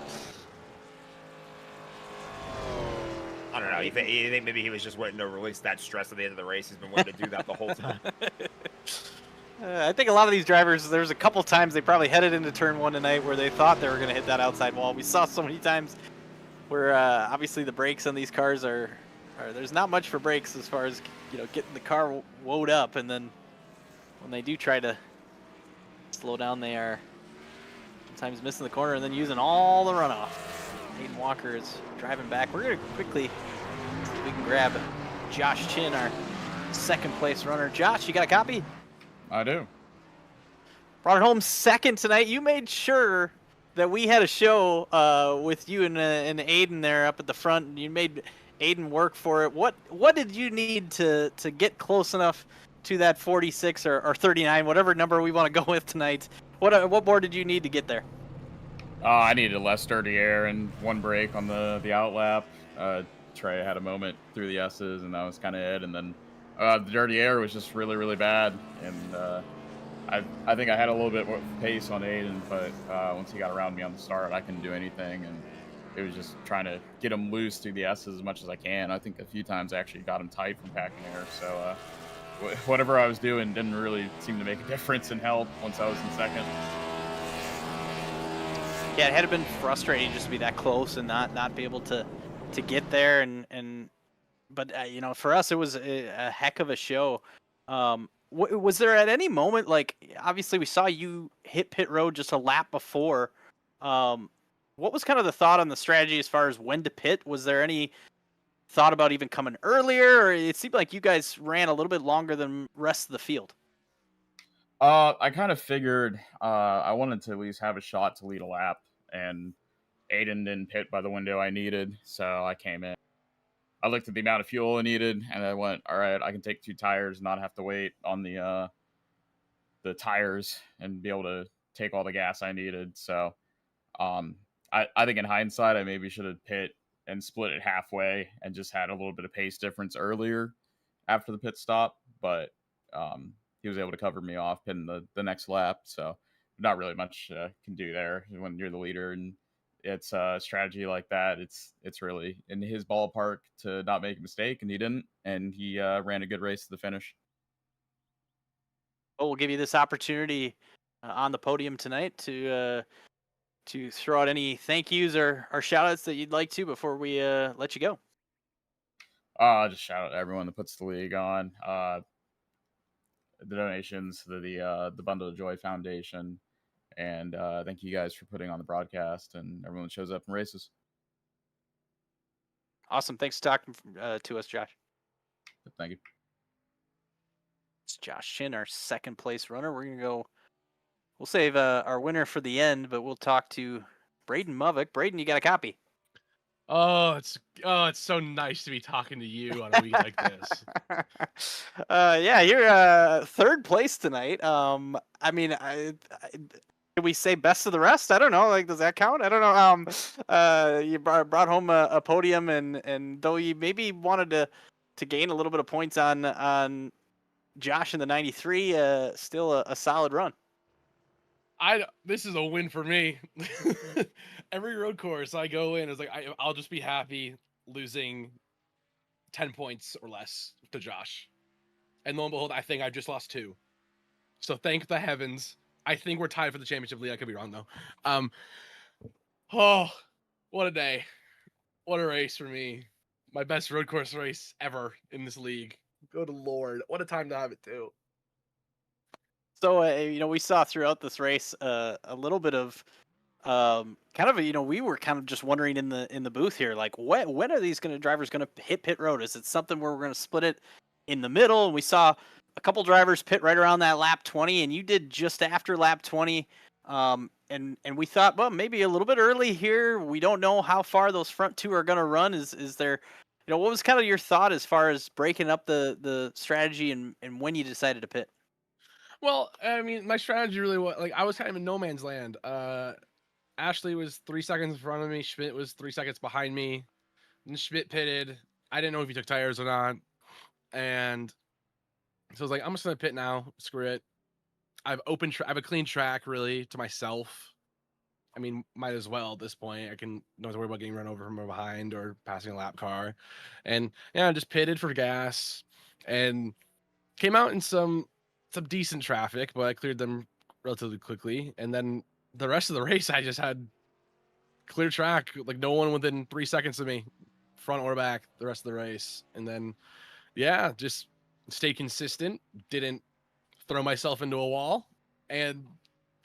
I don't know. You think maybe he was just waiting to release that stress at the end of the race? He's been waiting to do that the whole time. I think a lot of these drivers, there's a couple times they probably headed into turn 1 tonight where they thought they were going to hit that outside wall. We saw so many times where obviously the brakes on these cars are there's not much for brakes as far as getting the car woed up, and then when they do try to slow down, they are sometimes missing the corner and then using all the runoff. Hayden Walker is driving back. We're gonna quickly see if we can grab Josh Chin, our second place runner. Josh, you got a copy? I do. Brought it home second tonight. You made sure that we had a show with you and Aiden there up at the front, and you made Aiden work for it. What did you need to get close enough to that 46 or 39, whatever number we want to go with tonight? What more did you need to get there? I needed less dirty air and one brake on the outlap. Trey had a moment through the S's, and that was kind of it. And then the dirty air was just really, really bad. And I think I had a little bit more pace on Aiden, but once he got around me on the start, I couldn't do anything. And it was just trying to get him loose through the S's as much as I can. I think a few times I actually got him tight from packing air. So whatever I was doing didn't really seem to make a difference in help once I was in second. Yeah, it had been frustrating just to be that close and not be able to get there. But for us, it was a heck of a show. Was there at any moment, like, obviously we saw you hit pit road just a lap before. What was kind of the thought on the strategy as far as when to pit? Was there any thought about even coming earlier, or it seemed like you guys ran a little bit longer than rest of the field? I kind of figured I wanted to at least have a shot to lead a lap, and Aiden didn't pit by the window I needed, so I came in. I looked at the amount of fuel I needed, and I went, all right, I can take 2 tires, not have to wait on the tires, and be able to take all the gas I needed. So I think in hindsight, I maybe should have pit and split it halfway and just had a little bit of pace difference earlier after the pit stop, but he was able to cover me off in the next lap, so not really much can do there when you're the leader, and it's a strategy like that. It's really in his ballpark to not make a mistake, and he didn't, and he ran a good race to the finish. Well, we'll give you this opportunity on the podium tonight to throw out any thank yous or shout outs that you'd like to before we let you go. I'll just shout out everyone that puts the league on. The donations to the Bundle of Joy Foundation, and thank you guys for putting on the broadcast and everyone that shows up and races. Awesome. Thanks for talking to us, Josh. Thank you. It's Josh Shin, our second place runner. We're gonna we'll save our winner for the end, but we'll talk to Braden Movick. Braden, you got a copy? Oh, it's so nice to be talking to you on a week like this. Yeah, you're third place tonight. I mean, can we say best of the rest? I don't know. Like, does that count? I don't know. You brought home a podium, and though you maybe wanted to gain a little bit of points on Josh in the 93, still a solid run. This is a win for me. Every road course I go in is like I'll just be happy losing 10 points or less to Josh, and lo and behold, I think I've just lost 2. So thank the heavens. I think we're tied for the championship league. I could be wrong though. Oh, what a day! What a race for me. My best road course race ever in this league. Good Lord, what a time to have it too. So, we saw throughout this race a little bit of kind of we were kind of just wondering in the booth here, like when are these drivers going to hit pit road? Is it something where we're going to split it in the middle? And we saw a couple drivers pit right around that lap 20, and you did just after lap 20. And we thought, well, maybe a little bit early here. We don't know how far those front 2 are going to run. Is there, what was kind of your thought as far as breaking up the strategy and when you decided to pit? Well, I mean, my strategy really was like I was kind of in no man's land. Ashley was 3 seconds in front of me. Schmidt was 3 seconds behind me. And Schmidt pitted. I didn't know if he took tires or not. And so I was like, I'm just gonna pit now. Screw it. I have a clean track really to myself. I mean, might as well at this point. I don't have to worry about getting run over from behind or passing a lap car. And yeah, I just pitted for gas and came out in some decent traffic, but I cleared them relatively quickly. And then the rest of the race, I just had clear track, like no one within 3 seconds of me front or back the rest of the race. And then, yeah, just stay consistent. Didn't throw myself into a wall, and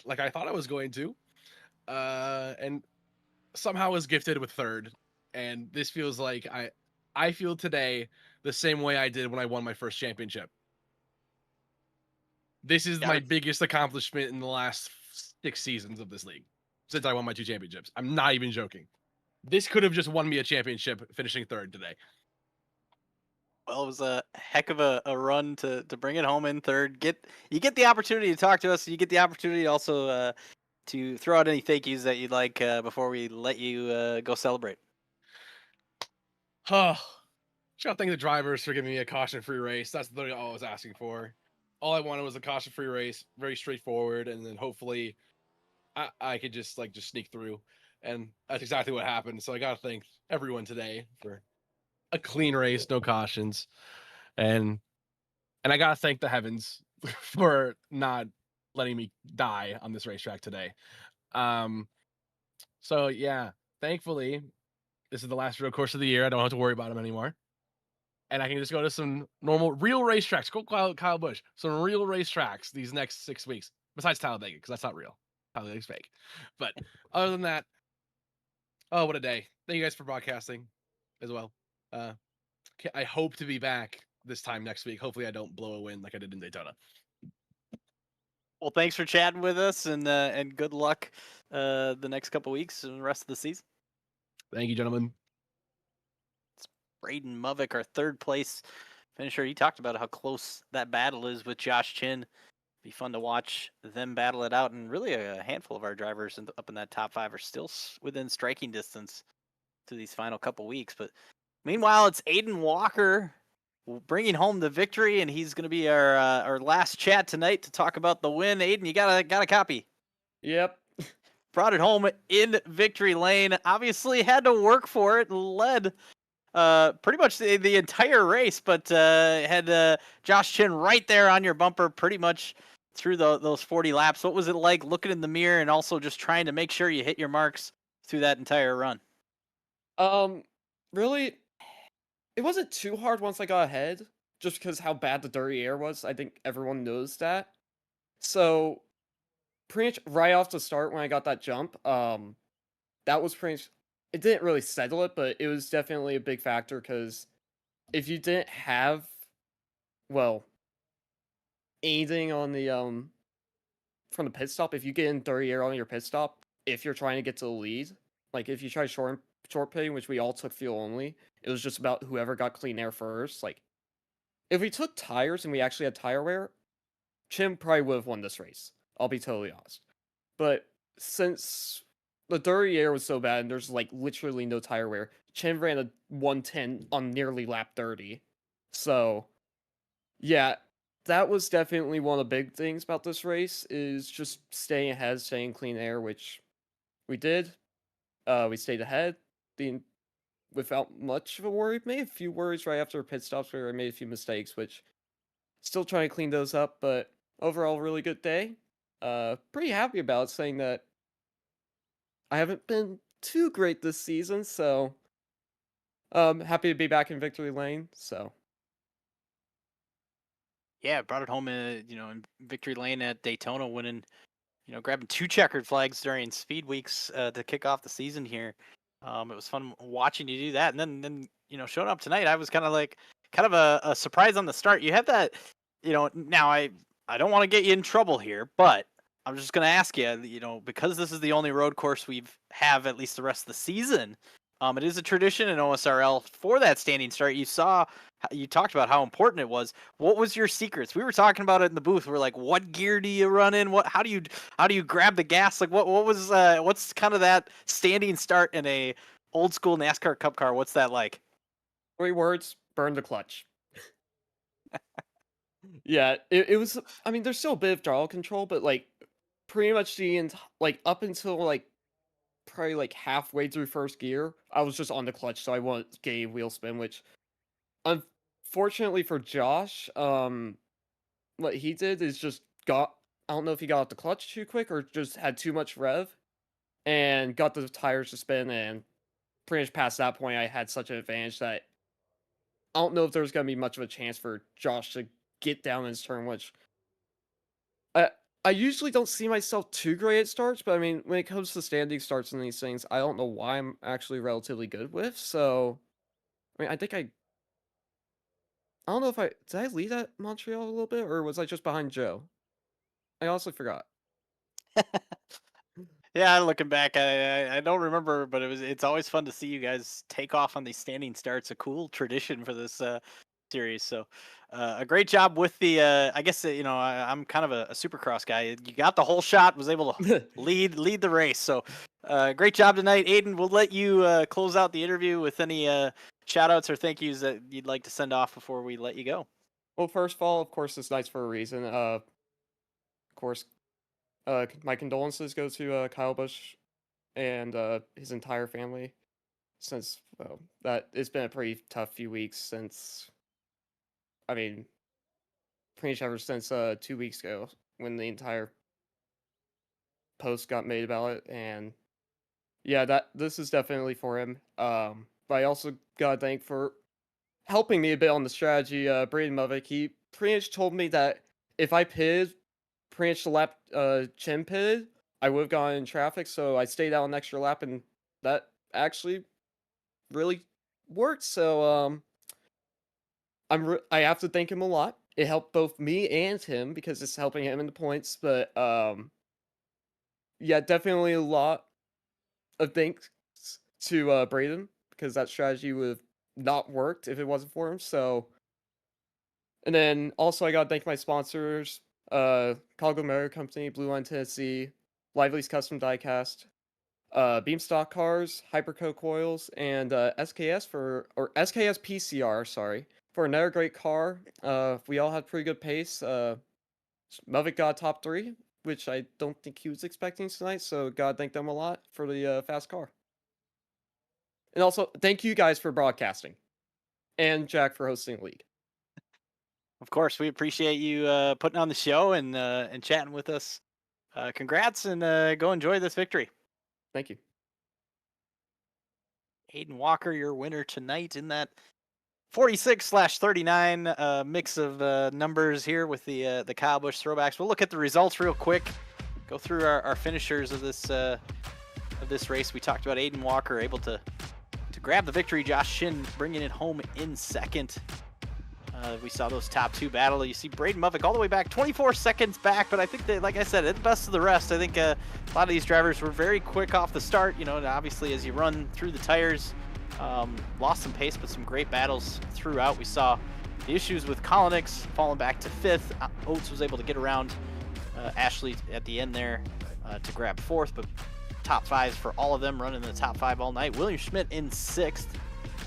like I thought I was going to, and somehow was gifted with third. And this feels like I feel today the same way I did when I won my first championship. This is my biggest accomplishment in the last 6 seasons of this league since I won my 2 championships. I'm not even joking. This could have just won me a championship finishing third today. Well, it was a heck of a run to bring it home in third. You get the opportunity to talk to us. You get the opportunity also to throw out any thank yous that you'd like before we let you go celebrate. Oh, just gotta thank the drivers for giving me a caution-free race. That's literally all I was asking for. All I wanted was a caution-free race, very straightforward, and then hopefully I could just sneak through. And that's exactly what happened. So I gotta thank everyone today for a clean race, no cautions, and I gotta thank the heavens for not letting me die on this racetrack today. So yeah, thankfully, this is the last real course of the year. I don't have to worry about them anymore. And I can just go to some normal, real racetracks. Go Kyle Busch. Some real racetracks these next 6 weeks. Besides Talladega, because that's not real. Talladega's fake. But other than that, oh, what a day. Thank you guys for broadcasting as well. I hope to be back this time next week. Hopefully I don't blow a win like I did in Daytona. Well, thanks for chatting with us, and good luck the next couple weeks and the rest of the season. Thank you, gentlemen. Braden Movick, our third place finisher. He talked about how close that battle is with Josh Chin. Be fun to watch them battle it out, and really a handful of our drivers up in that top 5 are still within striking distance to these final couple weeks. But meanwhile, it's Aiden Walker bringing home the victory, and he's going to be our last chat tonight to talk about the win. Aiden, you got a copy? Yep. Brought it home in victory lane. Obviously had to work for it. Led pretty much the entire race, but had Josh Chin right there on your bumper pretty much through those 40 laps. What was it like looking in the mirror and also just trying to make sure you hit your marks through that entire run? Really, it wasn't too hard once I got ahead, just because how bad the dirty air was. I think everyone knows that. So, pretty much right off the start when I got that jump, that was pretty much, it didn't really settle it, but it was definitely a big factor, because if you didn't have, well, anything on the, from the pit stop, if you get in dirty air on your pit stop, if you're trying to get to the lead, like if you try short pitting, which we all took fuel only, it was just about whoever got clean air first. Like, if we took tires and we actually had tire wear, Chim probably would have won this race. I'll be totally honest. But since the dirty air was so bad and there's like literally no tire wear, Chim ran a 110 on nearly lap 30. So, yeah, that was definitely one of the big things about this race, is just staying ahead, staying clean air, which we did. We stayed ahead without much of a worry. Made a few worries right after pit stops where I made a few mistakes, which still trying to clean those up, but overall really good day. Pretty happy about it, saying that I haven't been too great this season, so happy to be back in victory lane. So Yeah, brought it home in victory lane at Daytona, winning, grabbing 2 checkered flags during speed weeks to kick off the season here. It was fun watching you do that, and then showing up tonight, I was kind of a surprise on the start. You have that, now I don't want to get you in trouble here, but I'm just going to ask you, because this is the only road course have at least the rest of the season. It is a tradition in OSRL for that standing start. You talked about how important it was. What was your secrets? We were talking about it in the booth. We're like, what gear do you run in? How do you grab the gas? Like, what's kind of that standing start in a old school NASCAR Cup car? What's that like? 3 words: burn the clutch. Yeah, it was. I mean, there's still a bit of throttle control, but like pretty much up until like probably like halfway through first gear, I was just on the clutch, so I wasn't getting wheel spin, which unfortunately for Josh, what he did is just I don't know if he got off the clutch too quick or just had too much rev and got the tires to spin and pretty much past that point, I had such an advantage that I don't know if there was going to be much of a chance for Josh to get down in his turn, which I usually don't see myself too great at starts, but I mean, when it comes to standing starts and these things, I don't know why I'm actually relatively good with. So, I mean, I think I don't know if did I lead at Montreal a little bit, or was I just behind Joe? I honestly forgot. Yeah, looking back, I don't remember, but it's always fun to see you guys take off on these standing starts. A cool tradition for this series. So, a great job with the. I guess I'm kind of a supercross guy. You got the whole shot. Was able to lead the race. So, great job tonight, Aiden. We'll let you close out the interview with any shout outs or thank yous that you'd like to send off before we let you go. Well, first of all, of course, this night's for a reason. Of course, my condolences go to Kyle Busch and his entire family, since that it's been a pretty tough few weeks since. I mean, pretty much ever since 2 weeks ago when the entire post got made about it, and yeah, this is definitely for him. But I also gotta thank for helping me a bit on the strategy. Braden Movick, he pretty much told me that if I pitted pretty much the lap Chin pitted, I would have gone in traffic, so I stayed out an extra lap, and that actually really worked. So I have to thank him a lot. It helped both me and him because it's helping him in the points. But yeah, definitely a lot of thanks to Braden, because that strategy would have not worked if it wasn't for him. So, and then also I gotta thank my sponsors: Colgo Motor Company, Blue Line Tennessee, Lively's Custom Diecast, Beamstock Cars, Hyperco Coils, and SKS PCR, sorry, for another great car. We all had pretty good pace. Movick got top 3, which I don't think he was expecting tonight, so gotta thank them a lot for the fast car. And also, thank you guys for broadcasting, and Jack for hosting the league. Of course, we appreciate you putting on the show and chatting with us. Congrats, and go enjoy this victory. Thank you. Aiden Walker, your winner tonight in that 46/39 mix of numbers here with the Kyle Busch throwbacks. We'll look at the results real quick. Go through our finishers of this race. We talked about Aiden Walker able to grab the victory. Josh Shin bringing it home in second. We saw those top 2 battle. You see Braden Movick all the way back, 24 seconds back, but I think that, like I said, at the best of the rest, I think a lot of these drivers were very quick off the start. And obviously as you run through the tires, lost some pace, but some great battles throughout. We saw the issues with Kolonix falling back to 5th. Oates was able to get around Ashley at the end there to grab 4th, but top 5s for all of them, running the top 5 all night. William Schmidt in 6th,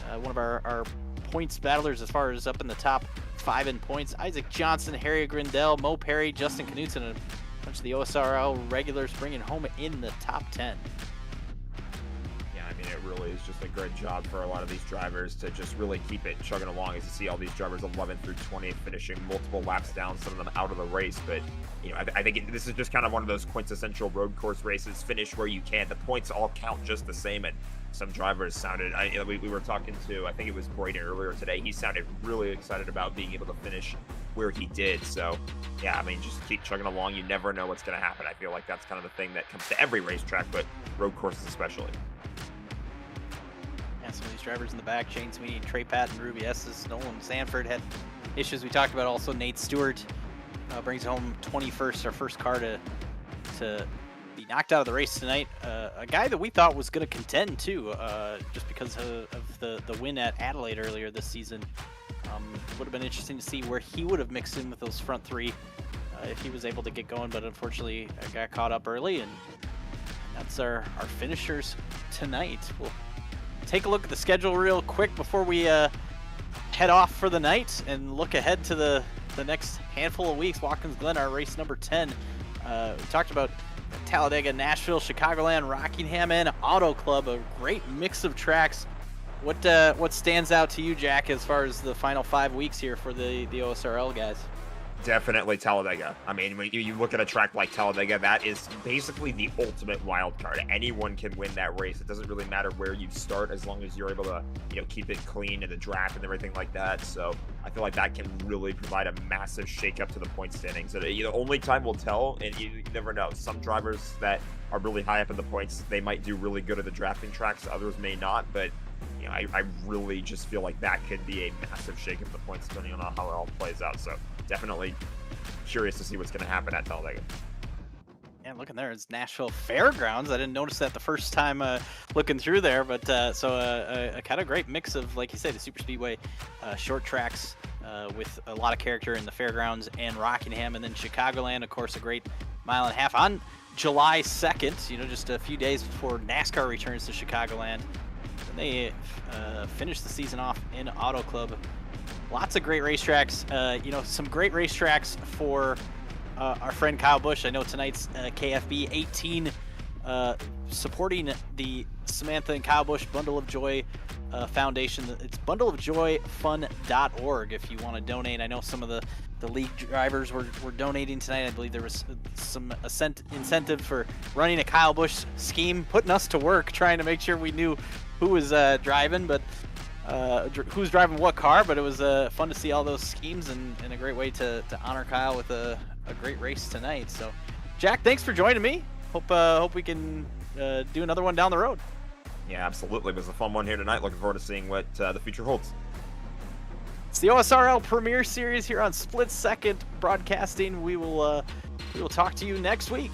one of our points battlers as far as up in the top 5 in points. Isaac Johnson, Harry Grindell, Mo Perry, Justin Knutson, and a bunch of the OSRL regulars bringing home in the top 10. Yeah, I mean, it really is just a great job for a lot of these drivers to just really keep it chugging along, as you see all these drivers 11 through 20 finishing multiple laps down, some of them out of the race. But I think this is just kind of one of those quintessential road course races. Finish where you can. The points all count just the same, and some drivers sounded, we were talking to, I think it was Braden earlier today, he sounded really excited about being able to finish where he did. So yeah, I mean, just keep chugging along. You never know what's going to happen. I feel like that's kind of the thing that comes to every racetrack, but road courses especially. Yeah, some of these drivers in the back, Shane Sweeney, Trey Patton, Ruby Estes, Nolan Sanford had issues we talked about. Also Nate Stewart brings home 21st, our first car to be knocked out of the race tonight. A guy that we thought was going to contend too, just because of the win at Adelaide earlier this season. Would have been interesting to see where he would have mixed in with those front 3 if he was able to get going, but unfortunately got caught up early, and that's our finishers tonight. We'll take a look at the schedule real quick before we head off for the night and look ahead to the next handful of weeks. Watkins Glen, our race number 10. We talked about Talladega, Nashville, Chicagoland, Rockingham, and Auto Club. A great mix of tracks. What stands out to you, Jack, as far as the final 5 weeks here for the OSRL guys? Definitely Talladega. I mean, when you look at a track like Talladega, that is basically the ultimate wild card. Anyone can win that race. It doesn't really matter where you start as long as you're able to, keep it clean in the draft and everything like that. So I feel like that can really provide a massive shakeup to the point standings. And, only time will tell, and you never know. Some drivers that are really high up in the points, they might do really good at the drafting tracks. Others may not, but I really just feel like that could be a massive shakeup of the points depending on how it all plays out. So definitely curious to see what's going to happen at Talladega. Yeah, looking there, it's Nashville Fairgrounds. I didn't notice that the first time looking through there, but a kind of great mix of, like you say, the super speedway, short tracks with a lot of character in the Fairgrounds and Rockingham, and then Chicagoland, of course, a great mile and a half on July 2nd. Just a few days before NASCAR returns to Chicagoland. And they finish the season off in Auto Club. Lots of great racetracks. Some great racetracks for our friend Kyle Busch. I know tonight's KFB18 supporting the Samantha and Kyle Busch Bundle of Joy Foundation. It's bundleofjoyfund.org if you want to donate. I know some of the league drivers were donating tonight. I believe there was some incentive for running a Kyle Busch scheme, putting us to work, trying to make sure we knew who was driving, but who's driving what car. But it was fun to see all those schemes and a great way to honor Kyle with a great race tonight. So, Jack, thanks for joining me. Hope we can do another one down the road. Yeah, absolutely. It was a fun one here tonight. Looking forward to seeing what the future holds. It's the OSRL Premier Series here on Split Second Broadcasting. We will talk to you next week.